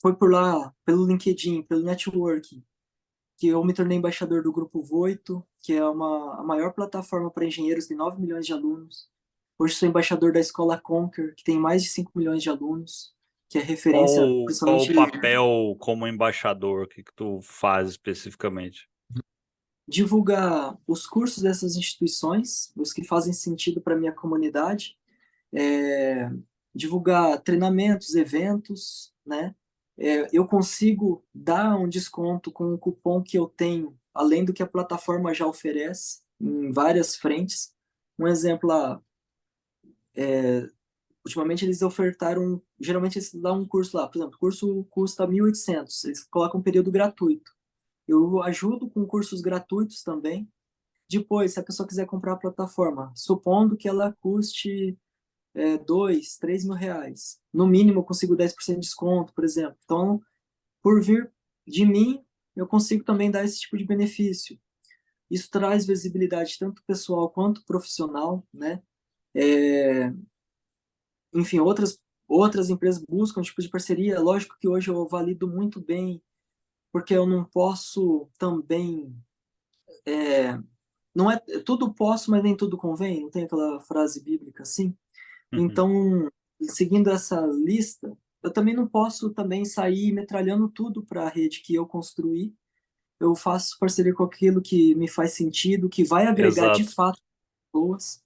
Foi por lá, pelo LinkedIn, pelo networking, que eu me tornei embaixador do Grupo Voito, que é a maior plataforma para engenheiros, tem 9 milhões de alunos. Hoje sou embaixador da Escola Conquer, que tem mais de 5 milhões de alunos, que é referência, Qual o principalmente papel como embaixador? O que que tu faz especificamente? divulgar os cursos dessas instituições, os que fazem sentido para a minha comunidade, é, divulgar treinamentos, eventos, né? Eu consigo dar um desconto com o cupom que eu tenho, além do que a plataforma já oferece, em várias frentes. Um exemplo, ultimamente eles ofertaram, geralmente eles dão um curso lá, por exemplo, o curso custa 1.800, eles colocam um período gratuito. Eu ajudo com cursos gratuitos também. Depois, se a pessoa quiser comprar a plataforma, supondo que ela custe 2, 3 mil reais. No mínimo, eu consigo 10% de desconto, por exemplo. Então, por vir de mim, eu consigo também dar esse tipo de benefício. Isso traz visibilidade tanto pessoal quanto profissional, né? É, enfim, outras empresas buscam um tipo de parceria. Lógico que hoje eu valido muito bem, porque eu não posso também. Não é tudo posso, mas nem tudo convém. Não tem aquela frase bíblica assim? Uhum. Então, seguindo essa lista, eu também não posso também sair metralhando tudo para a rede que eu construí. Eu faço parceria com aquilo que me faz sentido, que vai agregar de Exato. fato pessoas.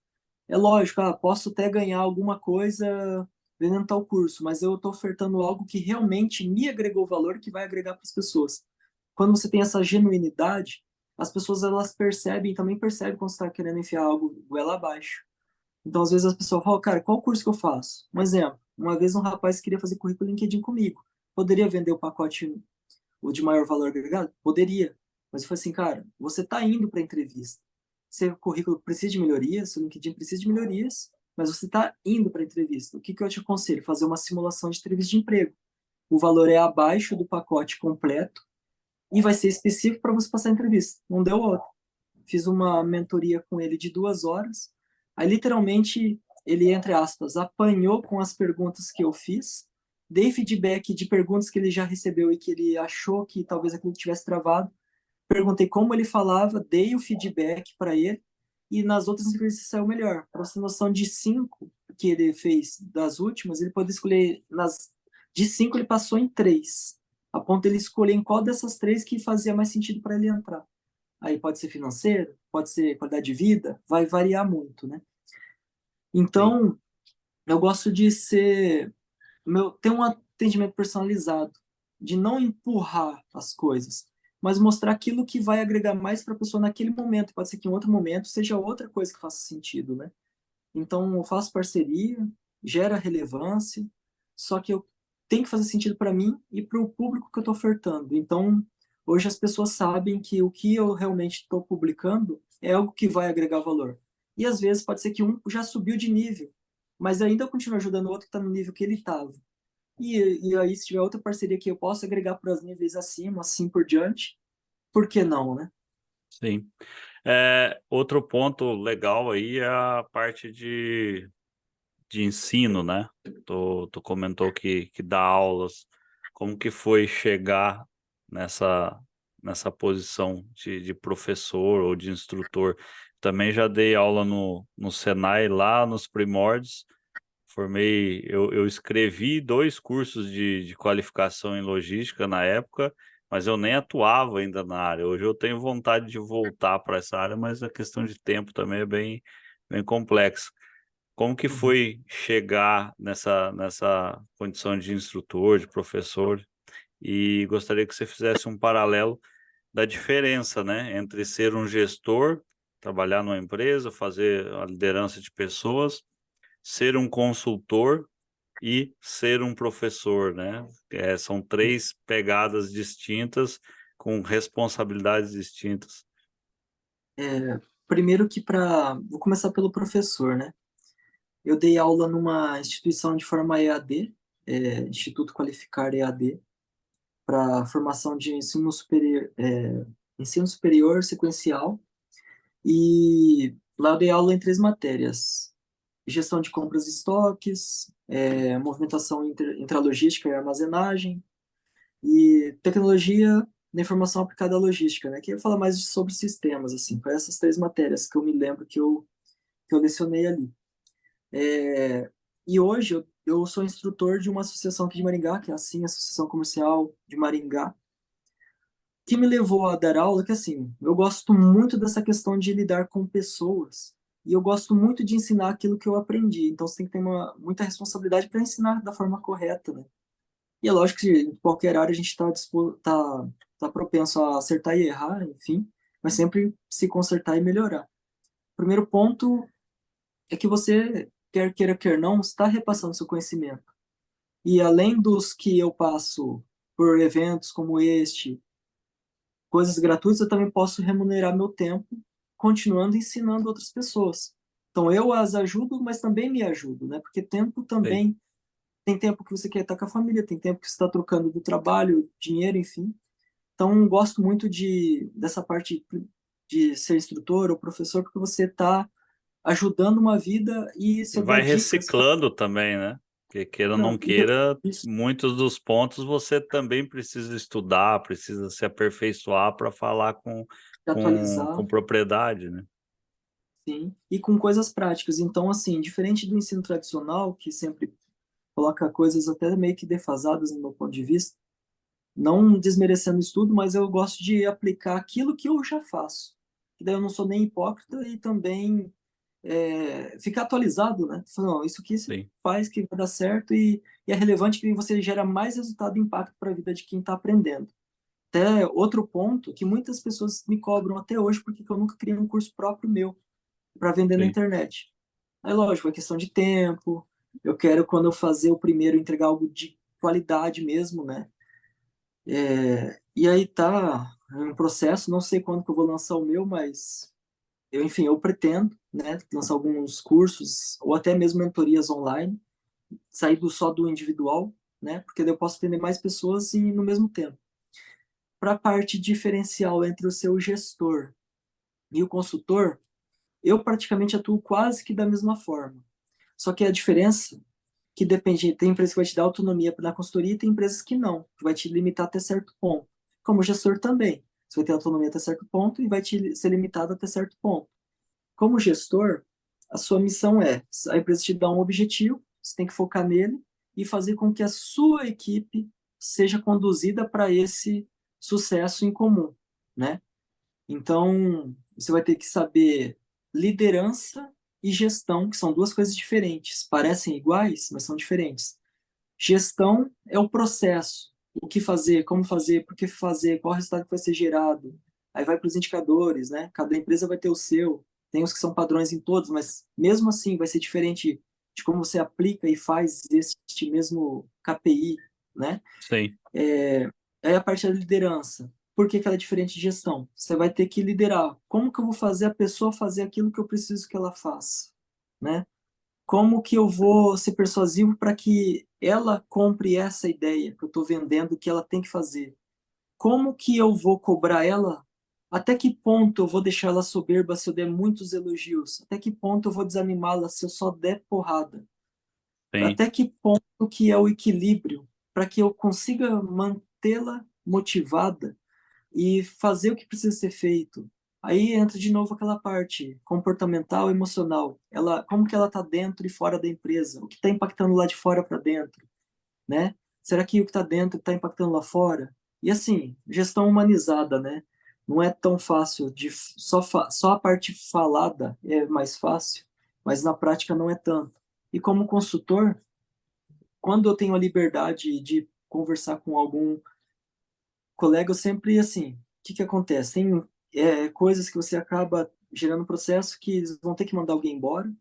É lógico, posso até ganhar alguma coisa vendendo tal curso, mas eu estou ofertando algo que realmente me agregou valor, que vai agregar para as pessoas. Quando você tem essa genuinidade, as pessoas elas percebem, também percebem quando você está querendo enfiar algo goela abaixo. Então, às vezes, as pessoas falam, cara, qual curso que eu faço? Um exemplo, uma vez um rapaz queria fazer currículo LinkedIn comigo. Poderia vender o pacote o de maior valor agregado? Poderia. Mas eu falei assim, cara, você está indo para a entrevista. Seu currículo precisa de melhorias, seu LinkedIn precisa de melhorias, mas você está indo para a entrevista. O que, que eu te aconselho? Fazer uma simulação de entrevista de emprego. O valor é abaixo do pacote completo e vai ser específico para você passar a entrevista. Não deu outro. Fiz uma mentoria com ele de 2 horas. Aí, literalmente, ele, entre aspas, apanhou com as perguntas que eu fiz, dei feedback de perguntas que ele já recebeu e que ele achou que talvez aquilo tivesse travado. Perguntei como ele falava, dei o feedback para ele, e nas outras entrevistas saiu melhor. Para você ter noção, de 5 que ele fez das últimas, ele pode escolher, de 5 ele passou em 3, a ponto de ele escolher em qual dessas 3 que fazia mais sentido para ele entrar. Aí pode ser financeiro, pode ser qualidade de vida, vai variar muito, né? Sim. Então, eu gosto de ter um atendimento personalizado, de não empurrar as coisas, mas mostrar aquilo que vai agregar mais para a pessoa naquele momento. Pode ser que em outro momento seja outra coisa que faça sentido, né? Então, eu faço parceria, gera relevância, só que eu tenho que fazer sentido para mim e para o público que eu estou ofertando. Então, hoje as pessoas sabem que o que eu realmente estou publicando é algo que vai agregar valor. E às vezes pode ser que um já subiu de nível, mas ainda continua ajudando o outro que está no nível que ele estava. E aí, se tiver outra parceria que eu possa agregar para os níveis acima, assim por diante, por que não, né? Sim. Outro ponto legal aí é a parte de ensino, né? Tu comentou que dá aulas. Como que foi chegar nessa posição de professor ou de instrutor? também já dei aula no Senai, lá nos primórdios. Eu escrevi 2 cursos de qualificação em logística na época, mas eu nem atuava ainda na área. Hoje eu tenho vontade de voltar para essa área, mas a questão de tempo também é bem complexa. Como que Uhum. foi chegar nessa condição de instrutor, de professor? E gostaria que você fizesse um paralelo da diferença, né, entre ser um gestor, trabalhar numa empresa, fazer a liderança de pessoas, ser um consultor e ser um professor, né? São 3 pegadas distintas com responsabilidades distintas. Primeiro que para... Vou começar pelo professor, né? Eu dei aula numa instituição de forma EAD, Instituto Qualificar EAD, para formação de ensino superior sequencial. E lá eu dei aula em 3 matérias: gestão de compras e estoques, movimentação intralogística e armazenagem, e tecnologia da informação aplicada à logística, né? Que fala mais sobre sistemas, assim. Para essas 3 matérias que eu me lembro que eu lecionei ali. E hoje eu sou instrutor de uma associação aqui de Maringá, que é assim, a Associação Comercial de Maringá, que me levou a dar aula, que assim, eu gosto muito dessa questão de lidar com pessoas, e eu gosto muito de ensinar aquilo que eu aprendi. Então você tem que ter muita responsabilidade para ensinar da forma correta, né? E é lógico que em qualquer área a gente tá propenso a acertar e errar, enfim, mas sempre se consertar e melhorar. O primeiro ponto é que você, quer queira, quer não, está repassando seu conhecimento. E além dos que eu passo por eventos como este, coisas gratuitas, eu também posso remunerar meu tempo continuando ensinando outras pessoas. Então eu as ajudo, mas também me ajudo, né? Porque tempo Sim. também tem tempo que você quer estar com a família, tem tempo que você está trocando do trabalho, dinheiro, enfim. Então gosto muito dessa parte de ser instrutor ou professor, porque você está ajudando uma vida e E você dá vai dicas. reciclando também, né? Porque queira ou não Não, queira, isso, muitos dos pontos você também precisa estudar, precisa se aperfeiçoar para falar com atualizar. propriedade, né? Sim, e com coisas práticas. Então, assim, diferente do ensino tradicional, que sempre coloca coisas até meio que defasadas no meu ponto de vista, não desmerecendo o estudo, mas eu gosto de aplicar aquilo que eu já faço. Que daí eu não sou nem hipócrita e também ficar atualizado, né? Falando, não, isso aqui você Sim, faz que vai dar certo e é relevante que você gera mais resultado e impacto para a vida de quem está aprendendo. Até outro ponto que muitas pessoas me cobram até hoje, porque eu nunca criei um curso próprio meu para vender na sim. internet. Aí, lógico, é questão de tempo. Eu quero, quando eu fazer o primeiro, entregar algo de qualidade mesmo, né? E aí tá um processo, não sei quando que eu vou lançar o meu, mas enfim, eu pretendo, né, lançar alguns cursos ou até mesmo mentorias online, sair só do individual, né? Porque daí eu posso atender mais pessoas e no mesmo tempo. Para a parte diferencial entre o seu gestor e o consultor, eu praticamente atuo quase que da mesma forma. Só que a diferença que depende, tem empresas que vai te dar autonomia na consultoria e tem empresas que não, que vai te limitar até certo ponto. Como gestor também, você vai ter autonomia até certo ponto e vai te ser limitado até certo ponto. Como gestor, a sua missão é, a empresa te dá um objetivo, você tem que focar nele e fazer com que a sua equipe seja conduzida para esse sucesso em comum, né? Então, você vai ter que saber liderança e gestão, que são 2 coisas diferentes. Parecem iguais, mas são diferentes. Gestão é o processo, o que fazer, como fazer, por que fazer, qual resultado que vai ser gerado. Aí vai para os indicadores, né? Cada empresa vai ter o seu. Tem os que são padrões em todos, mas mesmo assim vai ser diferente de como você aplica e faz este mesmo KPI, né? Sim, Aí a parte da liderança. Por que que ela é diferente de gestão? Você vai ter que liderar. Como que eu vou fazer a pessoa fazer aquilo que eu preciso que ela faça, né? Como que eu vou ser persuasivo para que ela compre essa ideia que eu estou vendendo que ela tem que fazer? Como que eu vou cobrar ela? Até que ponto eu vou deixar ela soberba se eu der muitos elogios? Até que ponto eu vou desanimá-la se eu só der porrada? sim. Até que ponto que é o equilíbrio para que eu consiga mantê-la motivada e fazer o que precisa ser feito? Aí entra de novo aquela parte comportamental, emocional. Como que ela está dentro e fora da empresa? O que está impactando lá de fora para dentro, né? Será que o que está dentro está impactando lá fora? E assim, gestão humanizada, né? Não é tão fácil de só a parte falada é mais fácil, mas na prática não é tanto. E como consultor, quando eu tenho a liberdade de conversar com algum colega, eu sempre, assim, o que que acontece? Tem coisas que você acaba gerando um processo que eles vão ter que mandar alguém embora,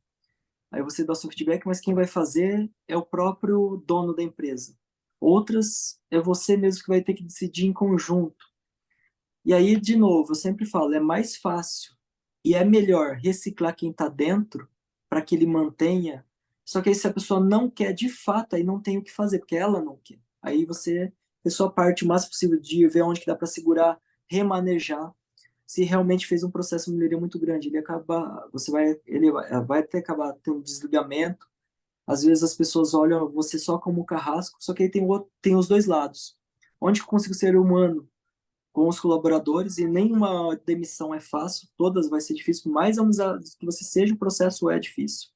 aí você dá o seu feedback, mas quem vai fazer é o próprio dono da empresa. Outras é você mesmo que vai ter que decidir em conjunto. E aí, de novo, eu sempre falo, é mais fácil e é melhor reciclar quem está dentro para que ele mantenha. Só que aí, se a pessoa não quer de fato, aí não tem o que fazer, porque ela não quer. Aí você fez sua parte o máximo possível de ver onde que dá para segurar, remanejar. Se realmente fez um processo de melhoria muito grande, ele vai até acabar tendo um desligamento. Às vezes as pessoas olham você só como carrasco, só que aí tem os dois lados. Onde que eu consigo ser humano com os colaboradores e nenhuma demissão é fácil, todas vai ser difícil, mais amizade que você seja, o processo é difícil.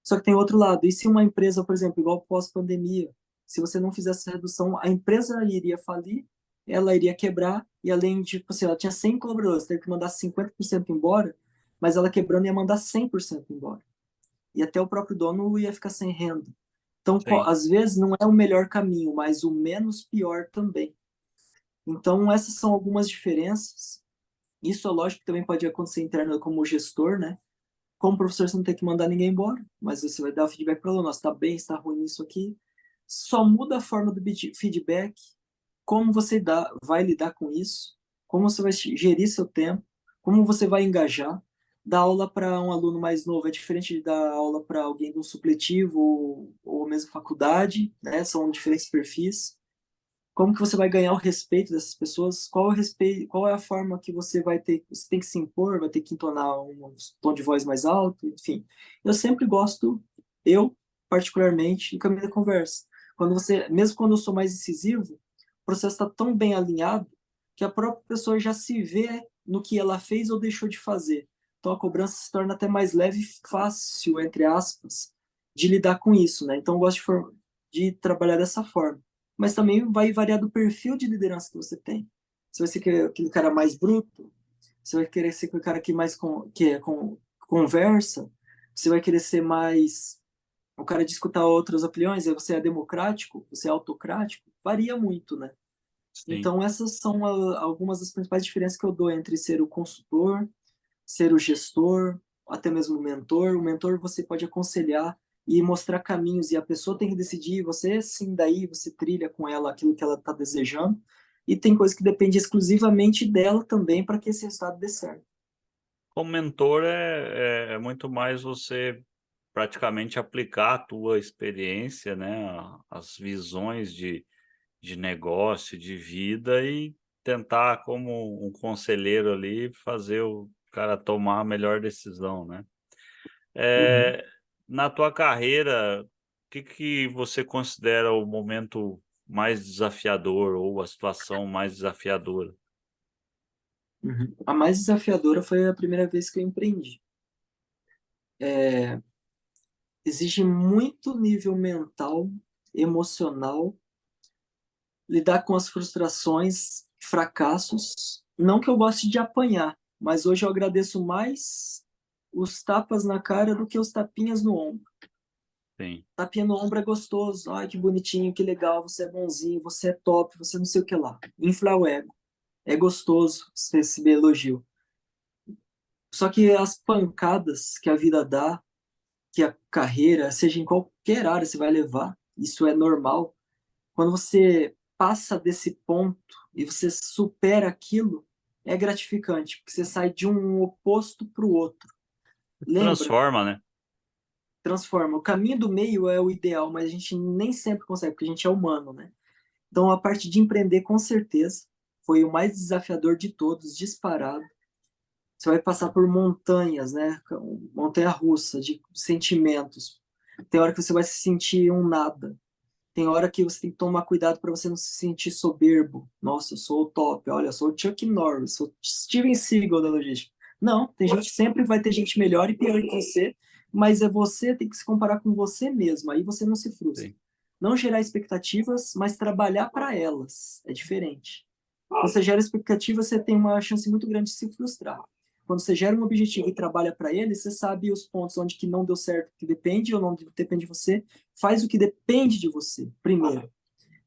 Só que tem outro lado, e se uma empresa, por exemplo, igual pós-pandemia, se você não fizesse essa redução, a empresa iria falir, ela iria quebrar, e além de, tipo assim, ela tinha 100 colaboradores, teve que mandar 50% embora, mas ela quebrando ia mandar 100% embora. E até o próprio dono ia ficar sem renda. Então, Sim. às vezes, não é o melhor caminho, mas o menos pior também. Então, essas são algumas diferenças. Isso é lógico que também pode acontecer interno como gestor, né? Como professor, você não tem que mandar ninguém embora, mas você vai dar o feedback para o aluno, está bem, está ruim isso aqui. Só muda a forma do feedback, como você vai lidar com isso, como você vai gerir seu tempo, como você vai engajar. Dar aula para um aluno mais novo é diferente de dar aula para alguém do supletivo ou mesmo faculdade, né? São diferentes perfis. Como que você vai ganhar o respeito dessas pessoas? Qual é o respeito, qual é a forma que você tem que se impor, vai ter que entonar um tom de voz mais alto, enfim. Eu sempre gosto, eu particularmente, de caminho da conversa. Mesmo quando eu sou mais incisivo, o processo está tão bem alinhado que a própria pessoa já se vê no que ela fez ou deixou de fazer. Então a cobrança se torna até mais leve e fácil, entre aspas, de lidar com isso, né? Então eu gosto de trabalhar dessa forma, mas também vai variar do perfil de liderança que você tem. Você vai ser aquele cara mais bruto, você vai querer ser aquele cara que mais conversa, você vai querer ser mais o cara de escutar outras opiniões, você é democrático, você é autocrático, varia muito, né? Sim. Então essas são algumas das principais diferenças que eu dou entre ser o consultor, ser o gestor, até mesmo o mentor. O mentor você pode aconselhar e mostrar caminhos, e a pessoa tem que decidir, você sim, daí você trilha com ela aquilo que ela está desejando, e tem coisa que depende exclusivamente dela também para que esse resultado dê certo. Como mentor é muito mais você praticamente aplicar a tua experiência, né, as visões de negócio, de vida e tentar, como um conselheiro ali, fazer o cara tomar a melhor decisão, né. Uhum, Eh, Na tua carreira, o que que você considera o momento mais desafiador ou a situação mais desafiadora? uhum. A mais desafiadora foi a primeira vez que eu empreendi. Exige muito nível mental, emocional, lidar com as frustrações, fracassos. Não que eu goste de apanhar, mas hoje eu agradeço mais os tapas na cara do que os tapinhas no ombro. Sim. Tapinha no ombro é gostoso, ai que bonitinho, que legal, você é bonzinho, você é top, você não sei o que lá. Infla o ego. É gostoso você receber elogio. Só que as pancadas que a vida dá, que a carreira, seja em qualquer área você vai levar, isso é normal. Quando você passa desse ponto e você supera aquilo, é gratificante, porque você sai de um oposto para o outro. Lembra? Transforma, né. Transforma. O caminho do meio é o ideal, mas a gente nem sempre consegue, porque a gente é humano, né? Então, a parte de empreender, com certeza, foi o mais desafiador de todos, disparado. Você vai passar por montanhas, né? Montanha russa de sentimentos. Tem hora que você vai se sentir um nada. Tem hora que você tem que tomar cuidado para você não se sentir soberbo. Nossa, eu sou o top, olha, eu sou o Chuck Norris, sou o Steven Seagal da logística. Não, tem gente, sempre vai ter gente melhor e pior que você, mas é você, tem que se comparar com você mesmo, aí você não se frustra. Sim, Não gerar expectativas, mas trabalhar para elas, é diferente. Quando você gera expectativa, você tem uma chance muito grande de se frustrar. Quando você gera um objetivo e trabalha para ele, você sabe os pontos onde que não deu certo, que depende ou não depende de você, faz o que depende de você, primeiro.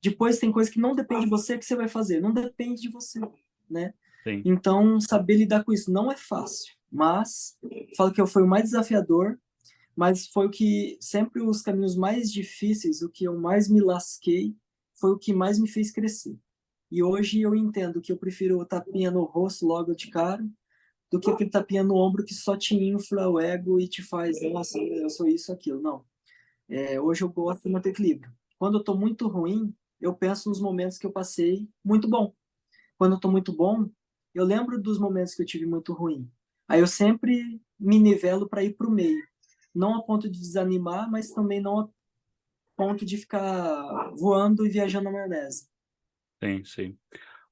Depois tem coisa que não depende de você que você vai fazer, não depende de você, né? sim. Então, saber lidar com isso não é fácil, mas falo que foi o mais desafiador, mas foi o que sempre os caminhos mais difíceis, o que eu mais me lasquei, foi o que mais me fez crescer. E hoje eu entendo que eu prefiro o tapinha no rosto logo de cara do que aquele tapinha no ombro que só te infla o ego e te faz, nossa, eu sou isso, aquilo. Não. Hoje eu gosto de manter equilíbrio. Quando eu estou muito ruim, eu penso nos momentos que eu passei muito bom. Quando eu estou muito bom, eu lembro dos momentos que eu tive muito ruim. Aí eu sempre me nivelo para ir para o meio. Não a ponto de desanimar, mas também não a ponto de ficar voando e viajando na maionese. Sim, sim.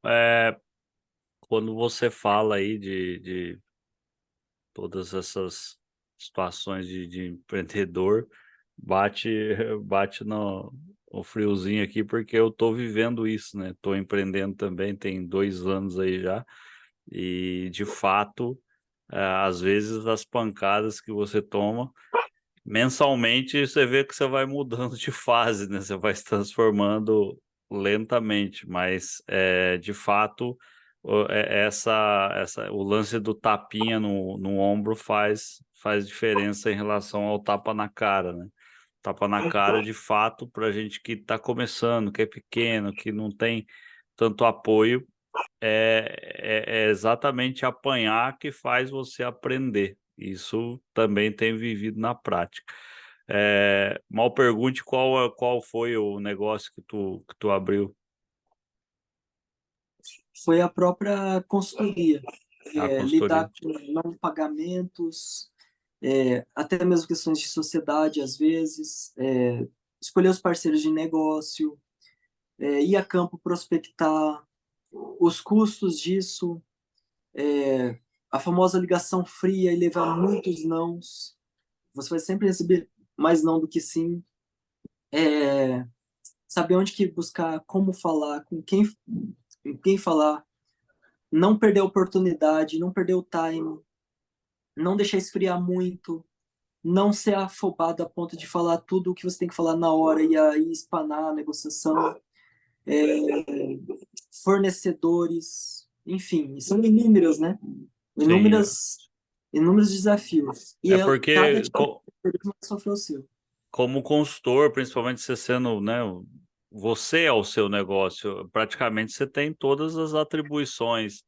É, quando você fala aí de todas essas situações de empreendedor, bate bate no friozinho aqui, porque eu tô vivendo isso, né, tô empreendendo também, tem 2 anos aí já, e de fato, às vezes as pancadas que você toma, mensalmente você vê que você vai mudando de fase, né, você vai se transformando lentamente, mas, de fato, o lance do tapinha no ombro faz diferença em relação ao tapa na cara, né. Tapa na cara, de fato, pra gente que tá começando, que é pequeno, que não tem tanto apoio, é exatamente apanhar que faz você aprender. Isso também tenho vivido na prática. Mal pergunte qual foi o negócio que tu abriu. Foi a própria consultoria. A consultoria? Lidar com não pagamentos, até mesmo questões de sociedade, às vezes, escolher os parceiros de negócio, ir a campo prospectar, os custos disso, a famosa ligação fria e levar muitos nãos. Você vai sempre receber mais não do que sim. Saber onde que buscar, como falar, com quem falar, não perder a oportunidade, não perder o time, não deixar esfriar muito, não ser afobado a ponto de falar tudo o que você tem que falar na hora e aí espanar a negociação, fornecedores, enfim, são inúmeras, né? Sim, Inúmeros desafios. E é cada porque tipo de vai sofrer o seu. como consultor, principalmente você sendo, né, você é o seu negócio, praticamente você tem todas as atribuições,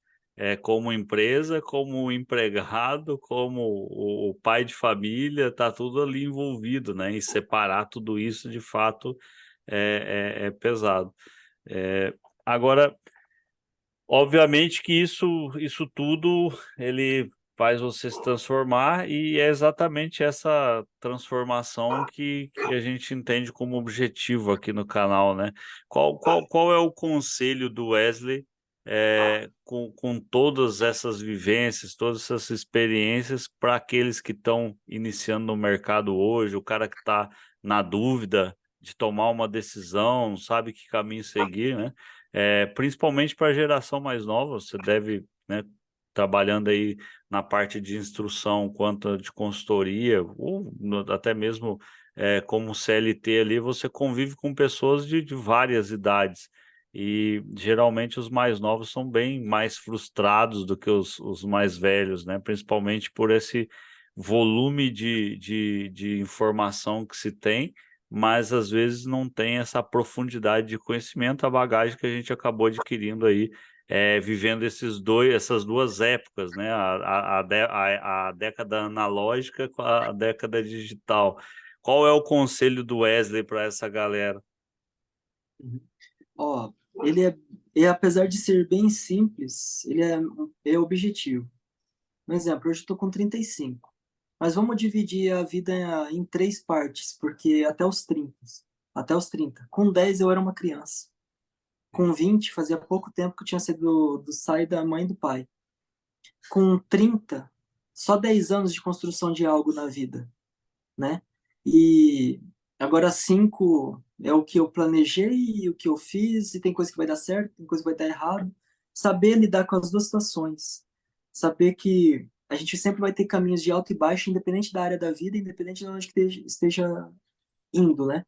como empresa, como empregado, como o pai de família, tá tudo ali envolvido, né, e separar tudo isso de fato é pesado. Agora, obviamente que isso tudo ele faz você se transformar e é exatamente essa transformação que a gente entende como objetivo aqui no canal, né. Qual é o conselho do Wesley, com todas essas vivências, todas essas experiências para aqueles que estão iniciando no mercado hoje, o cara que está na dúvida de tomar uma decisão, não sabe que caminho seguir, né. Principalmente para a geração mais nova, você deve, né, trabalhando aí na parte de instrução quanto de consultoria, ou até mesmo como CLT ali, você convive com pessoas de várias idades. E geralmente os mais novos são bem mais frustrados do que os mais velhos, né? Principalmente por esse volume de informação que se tem, mas às vezes não tem essa profundidade de conhecimento, a bagagem que a gente acabou adquirindo aí, vivendo essas 2 épocas, né, a década analógica com a década digital. Qual é o conselho do Wesley para essa galera? Ó, ele apesar de ser bem simples, é objetivo. Um exemplo, hoje eu estou com 35. Mas vamos dividir a vida em 3 partes, porque até os 30. até os 30. Com 10 eu era uma criança. Com 20 fazia pouco tempo que eu tinha saído do sai da mãe e do pai. Com 30, só 10 anos de construção de algo na vida, né? E agora 5 é o que eu planejei e o que eu fiz, e tem coisa que vai dar certo, tem coisa que vai dar errado. Saber lidar com as duas situações. Saber que a gente sempre vai ter caminhos de alto e baixo, independente da área da vida, independente de onde que esteja indo, né?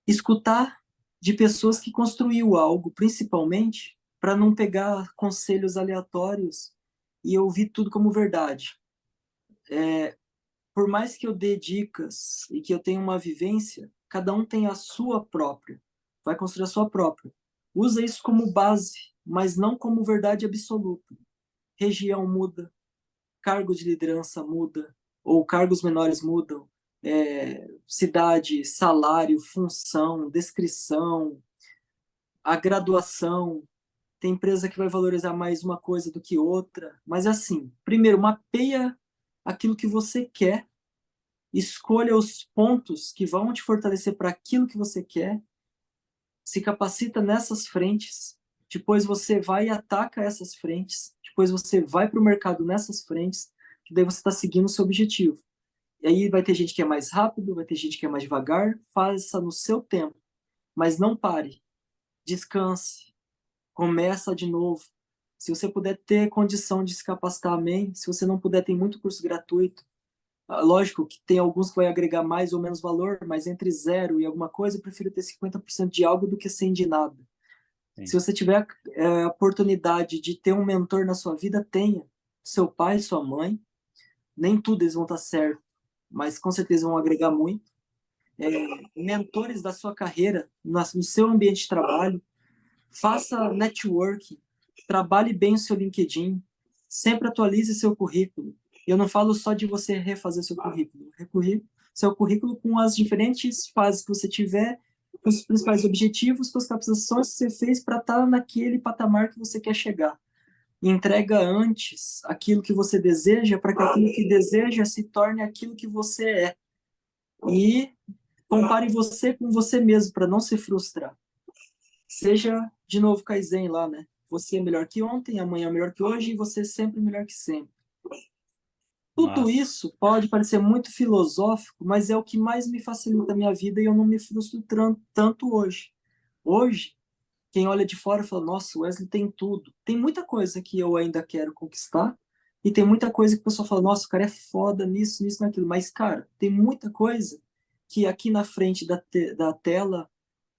Escutar de pessoas que construiu algo, principalmente, para não pegar conselhos aleatórios e ouvir tudo como verdade. Por mais que eu dê dicas e que eu tenha uma vivência, cada um tem a sua própria, vai construir a sua própria. Usa isso como base, mas não como verdade absoluta. Região muda, cargo de liderança muda, ou cargos menores mudam, cidade, salário, função, descrição, a graduação. Tem empresa que vai valorizar mais uma coisa do que outra, mas assim, primeiro, mapeia aquilo que você quer, escolha os pontos que vão te fortalecer para aquilo que você quer, se capacita nessas frentes, depois você vai e ataca essas frentes, depois você vai para o mercado nessas frentes, que daí você está seguindo o seu objetivo. E aí vai ter gente que é mais rápido, vai ter gente que é mais devagar, faça no seu tempo, mas não pare, descanse, começa de novo. Se você puder ter condição de se capacitar, amém. Se você não puder, tem muito curso gratuito. Lógico que tem alguns que vai agregar mais ou menos valor, mas entre zero e alguma coisa, eu prefiro ter 50% de algo do que 100 de nada. Sim. Se você tiver a oportunidade de ter um mentor na sua vida, tenha. Seu pai, sua mãe. Nem tudo eles vão estar certo, mas com certeza vão agregar muito. Mentores da sua carreira, no seu ambiente de trabalho. Faça networking, trabalhe bem o seu LinkedIn, sempre atualize seu currículo. Eu não falo só de você refazer seu currículo, recorrer seu currículo com as diferentes fases que você tiver, com os principais objetivos, com as capacitações que você fez para estar naquele patamar que você quer chegar. Entrega antes aquilo que você deseja para que aquilo que deseja se torne aquilo que você é. E compare você com você mesmo para não se frustrar. Seja de novo Kaizen lá, né? Você é melhor que ontem, amanhã é melhor que hoje e você é sempre melhor que sempre. Tudo Massa. isso pode parecer muito filosófico, mas é o que mais me facilita a minha vida e eu não me frustro tanto hoje. Hoje, quem olha de fora fala: nossa, o Wesley tem tudo. Tem muita coisa que eu ainda quero conquistar e tem muita coisa que o pessoal fala: nossa, o cara é foda nisso, nisso, naquilo. Mas, cara, tem muita coisa que aqui na frente da tela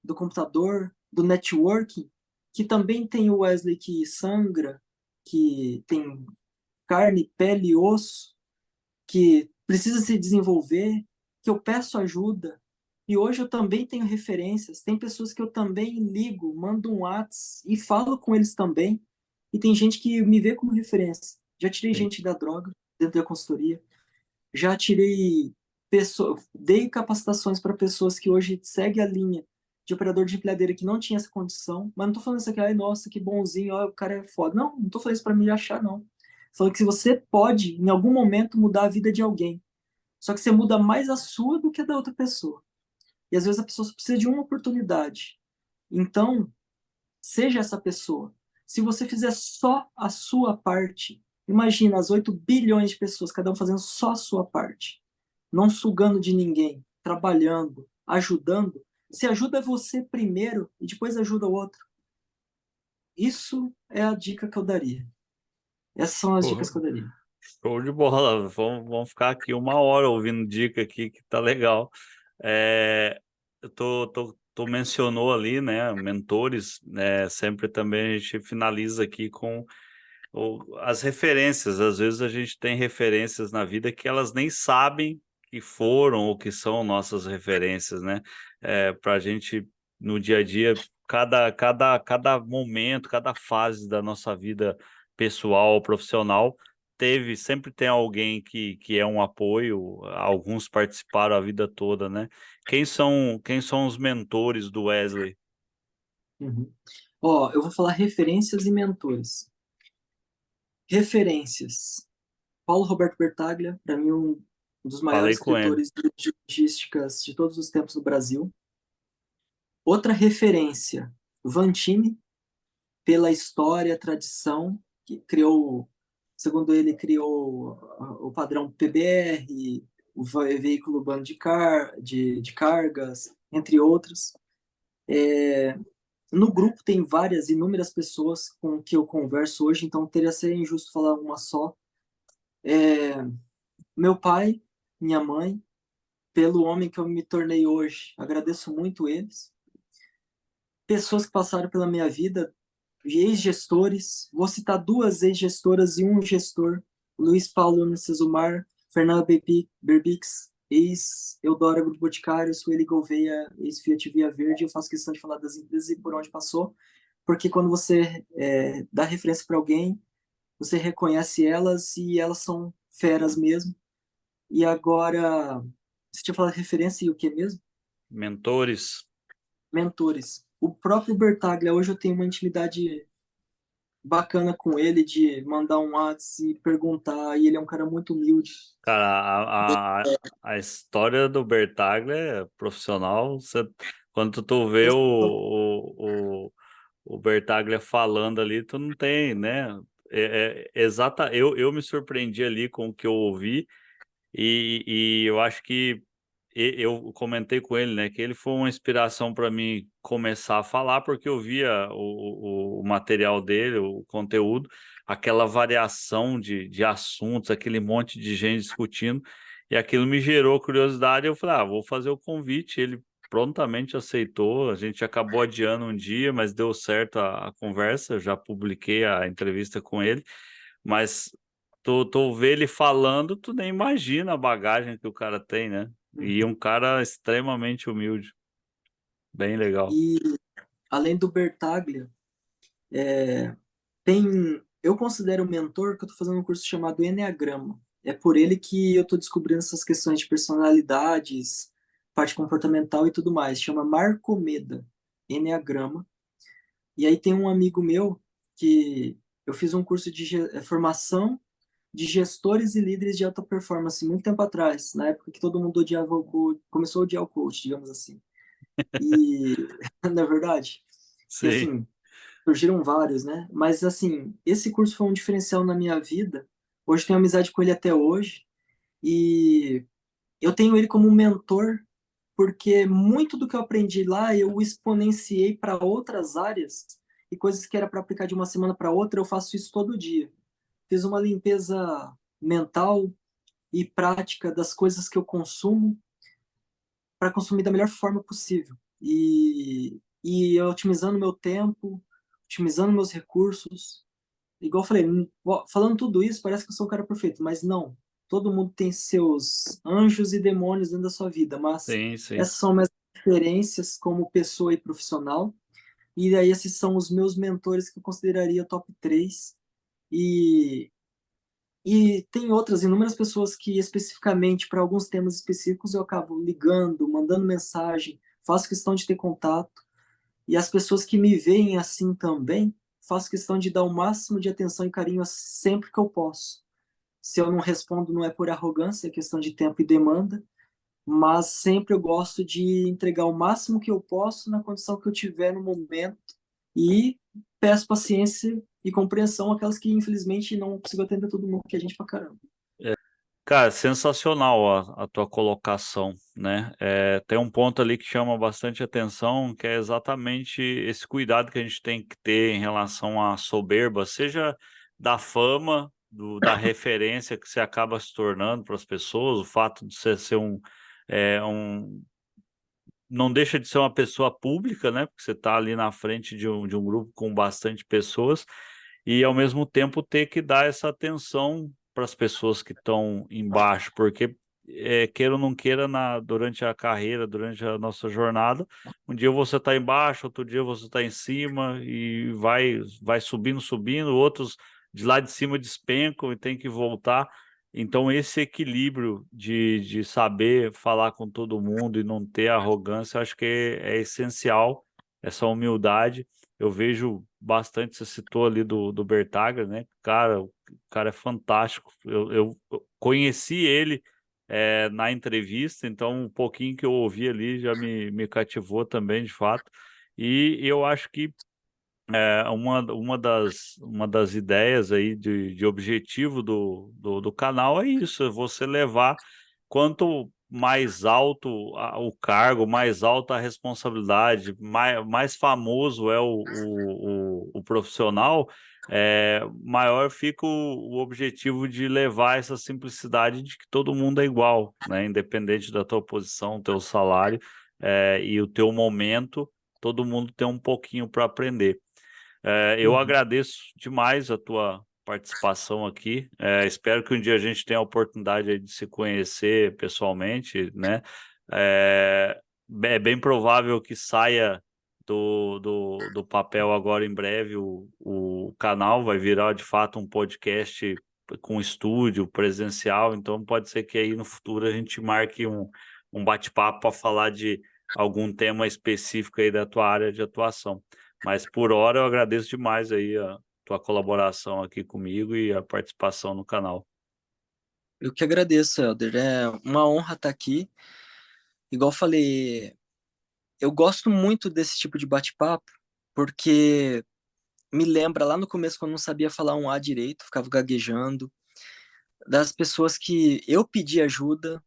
do computador, do networking, que também tem o Wesley que sangra, que tem carne, pele e osso, que precisa se desenvolver, que eu peço ajuda. E hoje eu também tenho referências. Tem pessoas que eu também ligo, mando um WhatsApp e falo com eles também. E tem gente que me vê como referência. Já tirei Sim. gente da droga dentro da consultoria. Já tirei pessoas, dei capacitações para pessoas que hoje seguem a linha de operador de empilhadeira que não tinha essa condição, mas não tô falando isso aqui, ai, nossa, que bonzinho, ó, o cara é foda. Não, não tô falando isso para me achar, não. Tô falando que se você pode, em algum momento, mudar a vida de alguém, só que você muda mais a sua do que a da outra pessoa. E às vezes a pessoa só precisa de uma oportunidade. Então, seja essa pessoa. Se você fizer só a sua parte, imagina as 8 bilhões de pessoas, cada um fazendo só a sua parte, não sugando de ninguém, trabalhando, ajudando. Se ajuda você primeiro e depois ajuda o outro. Isso é a dica que eu daria. Essas são as dicas que eu Show daria. show de bola. Vamos ficar aqui uma hora ouvindo dica aqui, que tá legal. Eu tô mencionou ali, né, mentores, né, sempre também a gente finaliza aqui com as referências. Às vezes a gente tem referências na vida que elas nem sabem que foram ou que são nossas referências, né? Para a gente no dia a dia, cada momento, cada fase da nossa vida pessoal, profissional, sempre tem alguém que é um apoio. Alguns participaram a vida toda, né? Quem são os mentores do Wesley? Uhum. Ó, eu vou falar referências e mentores. Referências. Paulo Roberto Bertaglia, para mim um dos maiores Falei com ele. escritores de logísticas de todos os tempos no Brasil. Outra referência, Vantini, pela história, tradição, que criou, segundo ele, criou o padrão PBR, o veículo urbano de cargas, entre outros. No grupo tem inúmeras pessoas com que eu converso hoje, então teria ser injusto falar uma só. Meu pai, minha mãe, pelo homem que eu me tornei hoje, agradeço muito eles. Pessoas que passaram pela minha vida, ex-gestores, vou citar duas ex-gestoras e um gestor, Luiz Paulo Nicesumar, Fernando Berbix, ex-Eudora Grupo Boticário, Sueli Gouveia, ex-Fiat Via Verde. Eu faço questão de falar das empresas e por onde passou, porque quando você dá referência para alguém, você reconhece elas e elas são feras mesmo. E agora, você tinha falado referência e o que mesmo? Mentores. Mentores. O próprio Bertaglia, hoje eu tenho uma intimidade bacana com ele de mandar um WhatsApp e perguntar, e ele é um cara muito humilde. Cara, a história do Bertaglia é profissional. Quando tu vê o Bertaglia falando ali, tu não tem, né? Eu me surpreendi ali com o que eu ouvi e eu acho que eu comentei com ele, né, que ele foi uma inspiração para mim começar a falar, porque eu via o material dele, o conteúdo, aquela variação de assuntos, aquele monte de gente discutindo, e aquilo me gerou curiosidade. Eu falei, vou fazer o convite. Ele prontamente aceitou. A gente acabou adiando um dia, mas deu certo a conversa. Eu já publiquei a entrevista com ele, mas tu vê ele falando, tu nem imagina a bagagem que o cara tem, né? E um cara extremamente humilde. Bem legal. E além do Bertaglia, eu considero um mentor que eu estou fazendo um curso chamado Enneagrama. É por ele que eu estou descobrindo essas questões de personalidades, parte comportamental e tudo mais. Chama Marco Meda, Enneagrama. E aí tem um amigo meu que eu fiz um curso de formação de gestores e líderes de alta performance muito tempo atrás, na época que todo mundo odiava começou a odiar o coach, digamos assim. E, na verdade, que Sim, assim, surgiram vários, né? Mas assim, esse curso foi um diferencial na minha vida. Hoje tenho amizade com ele até hoje e eu tenho ele como mentor porque muito do que eu aprendi lá eu exponenciei para outras áreas e coisas que era para aplicar de uma semana para outra, eu faço isso todo dia. Fiz uma limpeza mental e prática das coisas que eu consumo para consumir da melhor forma possível. E otimizando meu tempo, otimizando meus recursos. Igual eu falei, falando tudo isso, parece que eu sou um cara perfeito, mas não. Todo mundo tem seus anjos e demônios dentro da sua vida, mas sim, sim. essas são minhas referências como pessoa e profissional. E aí esses são os meus mentores que eu consideraria top 3. E e tem outras inúmeras pessoas que, especificamente para alguns temas específicos, eu acabo ligando, mandando mensagem, faço questão de ter contato. E as pessoas que me veem assim também, faço questão de dar o máximo de atenção e carinho sempre que eu posso. Se eu não respondo, não é por arrogância, é questão de tempo e demanda, mas sempre eu gosto de entregar o máximo que eu posso na condição que eu tiver no momento e peço paciência e compreensão àquelas que infelizmente não consigo atender todo mundo, que a gente pra caramba. Cara, sensacional a tua colocação, né? Tem um ponto ali que chama bastante atenção, que é exatamente esse cuidado que a gente tem que ter em relação à soberba, seja da fama, da referência que você acaba se tornando para as pessoas, o fato de você ser não deixa de ser uma pessoa pública, né? Porque você está ali na frente de um grupo com bastante pessoas e ao mesmo tempo ter que dar essa atenção para as pessoas que estão embaixo, porque queira ou não queira, durante a carreira, durante a nossa jornada, um dia você está embaixo, outro dia você está em cima e vai subindo, subindo, outros de lá de cima despencam e tem que voltar. Então, esse equilíbrio de saber falar com todo mundo e não ter arrogância, eu acho que é essencial, essa humildade. Eu vejo bastante, você citou ali do Bertaglia, né? Cara, o cara é fantástico. Eu conheci ele na entrevista, então um pouquinho que eu ouvi ali já me cativou também, de fato. E eu acho que uma das ideias aí de objetivo do canal é isso, é você levar quanto mais alto o cargo, mais alta a responsabilidade, mais famoso é o profissional, maior fica o objetivo de levar essa simplicidade de que todo mundo é igual, né? Independente da tua posição, teu salário, e o teu momento, todo mundo tem um pouquinho para aprender. Eu Uhum. agradeço demais a tua participação aqui. Espero que um dia a gente tenha a oportunidade aí de se conhecer pessoalmente, né? É, é bem provável que saia do papel agora em breve o canal, vai virar de fato um podcast com estúdio presencial, então pode ser que aí no futuro a gente marque um bate-papo para falar de algum tema específico aí da tua área de atuação. Mas por hora eu agradeço demais aí a tua colaboração aqui comigo e a participação no canal. Eu que agradeço, Helder. É uma honra estar aqui. Igual eu falei, eu gosto muito desse tipo de bate-papo, porque me lembra lá no começo, quando eu não sabia falar um A direito, ficava gaguejando, das pessoas que eu pedi ajuda.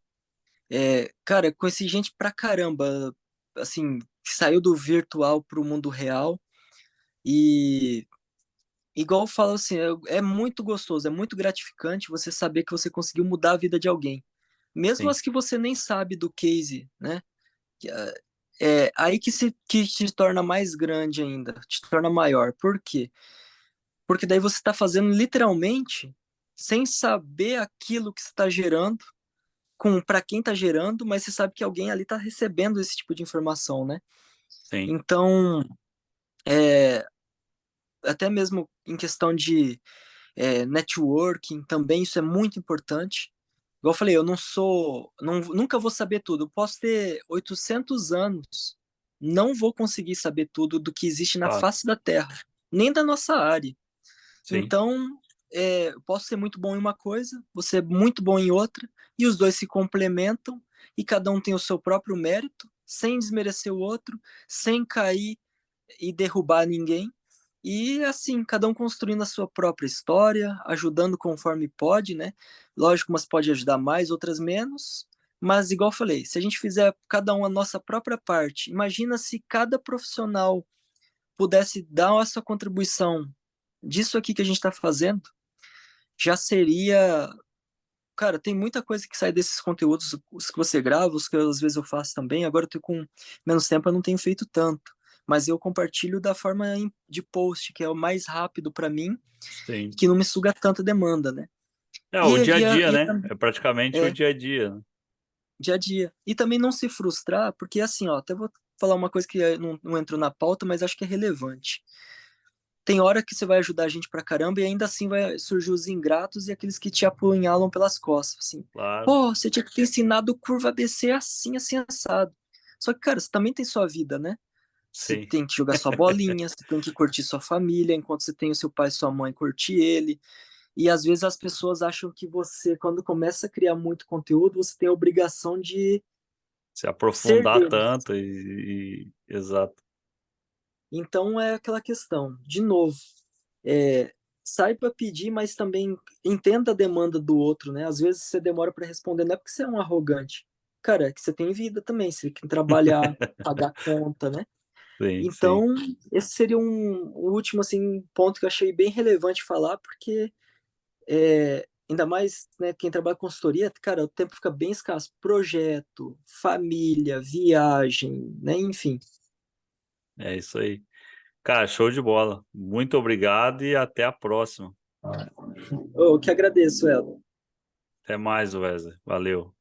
Cara, conheci gente pra caramba, assim, que saiu do virtual pro mundo real. E, igual eu falo assim, é muito gostoso, é muito gratificante você saber que você conseguiu mudar a vida de alguém. Mesmo Sim, as que você nem sabe do case, né? Aí que te torna mais grande ainda, te torna maior. Por quê? Porque daí você está fazendo literalmente sem saber aquilo que você está gerando, com para quem está gerando, mas você sabe que alguém ali está recebendo esse tipo de informação, né? sim, Então, até mesmo em questão de networking, também isso é muito importante. Igual eu falei, eu não sou, nunca vou saber tudo. Eu posso ter 800 anos, não vou conseguir saber tudo do que existe na claro, face da Terra, nem da nossa área. sim, Então, eu posso ser muito bom em uma coisa, você é muito bom em outra, e os dois se complementam, e cada um tem o seu próprio mérito, sem desmerecer o outro, sem cair e derrubar ninguém. E assim, cada um construindo a sua própria história, ajudando conforme pode, né? Lógico, umas pode ajudar mais, outras menos. Mas, igual eu falei, se a gente fizer cada um a nossa própria parte, imagina se cada profissional pudesse dar a sua contribuição disso aqui que a gente está fazendo, já seria. Cara, tem muita coisa que sai desses conteúdos, os que você grava, os que às vezes eu faço também. Agora eu tô com menos tempo, eu não tenho feito tanto. Mas eu compartilho da forma de post, que é o mais rápido para mim, sim. que não me suga tanta demanda, né? É E, o dia a e, dia, e né? É praticamente o é, dia a dia, né? dia a dia. E também não se frustrar, porque assim, ó, até vou falar uma coisa que não entrou na pauta, mas acho que é relevante. Tem hora que você vai ajudar a gente pra caramba e ainda assim vai surgir os ingratos e aqueles que te apunhalam pelas costas, assim. Claro, Pô, você tinha que ter ensinado curva ABC assim, assim, assado. Só que, cara, você também tem sua vida, né? Você sim. tem que jogar sua bolinha, você tem que curtir sua família, enquanto você tem o seu pai e sua mãe, curtir ele. E às vezes as pessoas acham que você, quando começa a criar muito conteúdo, você tem a obrigação de Se ser aprofundar deles. tanto exato. Então é aquela questão, de novo, é, saiba pedir, mas também entenda a demanda do outro, né? Às vezes você demora para responder, não é porque você é um arrogante. Cara, é que você tem vida também, você tem que trabalhar, pagar conta, né? Sim, sim. Então, esse seria um último assim, ponto que eu achei bem relevante falar, porque ainda mais né, quem trabalha com consultoria, cara, o tempo fica bem escasso. Projeto, família, viagem, né? Enfim. É isso aí. Cara, show de bola. Muito obrigado e até a próxima. Eu que agradeço, Ela. Até mais, Wesley. Valeu.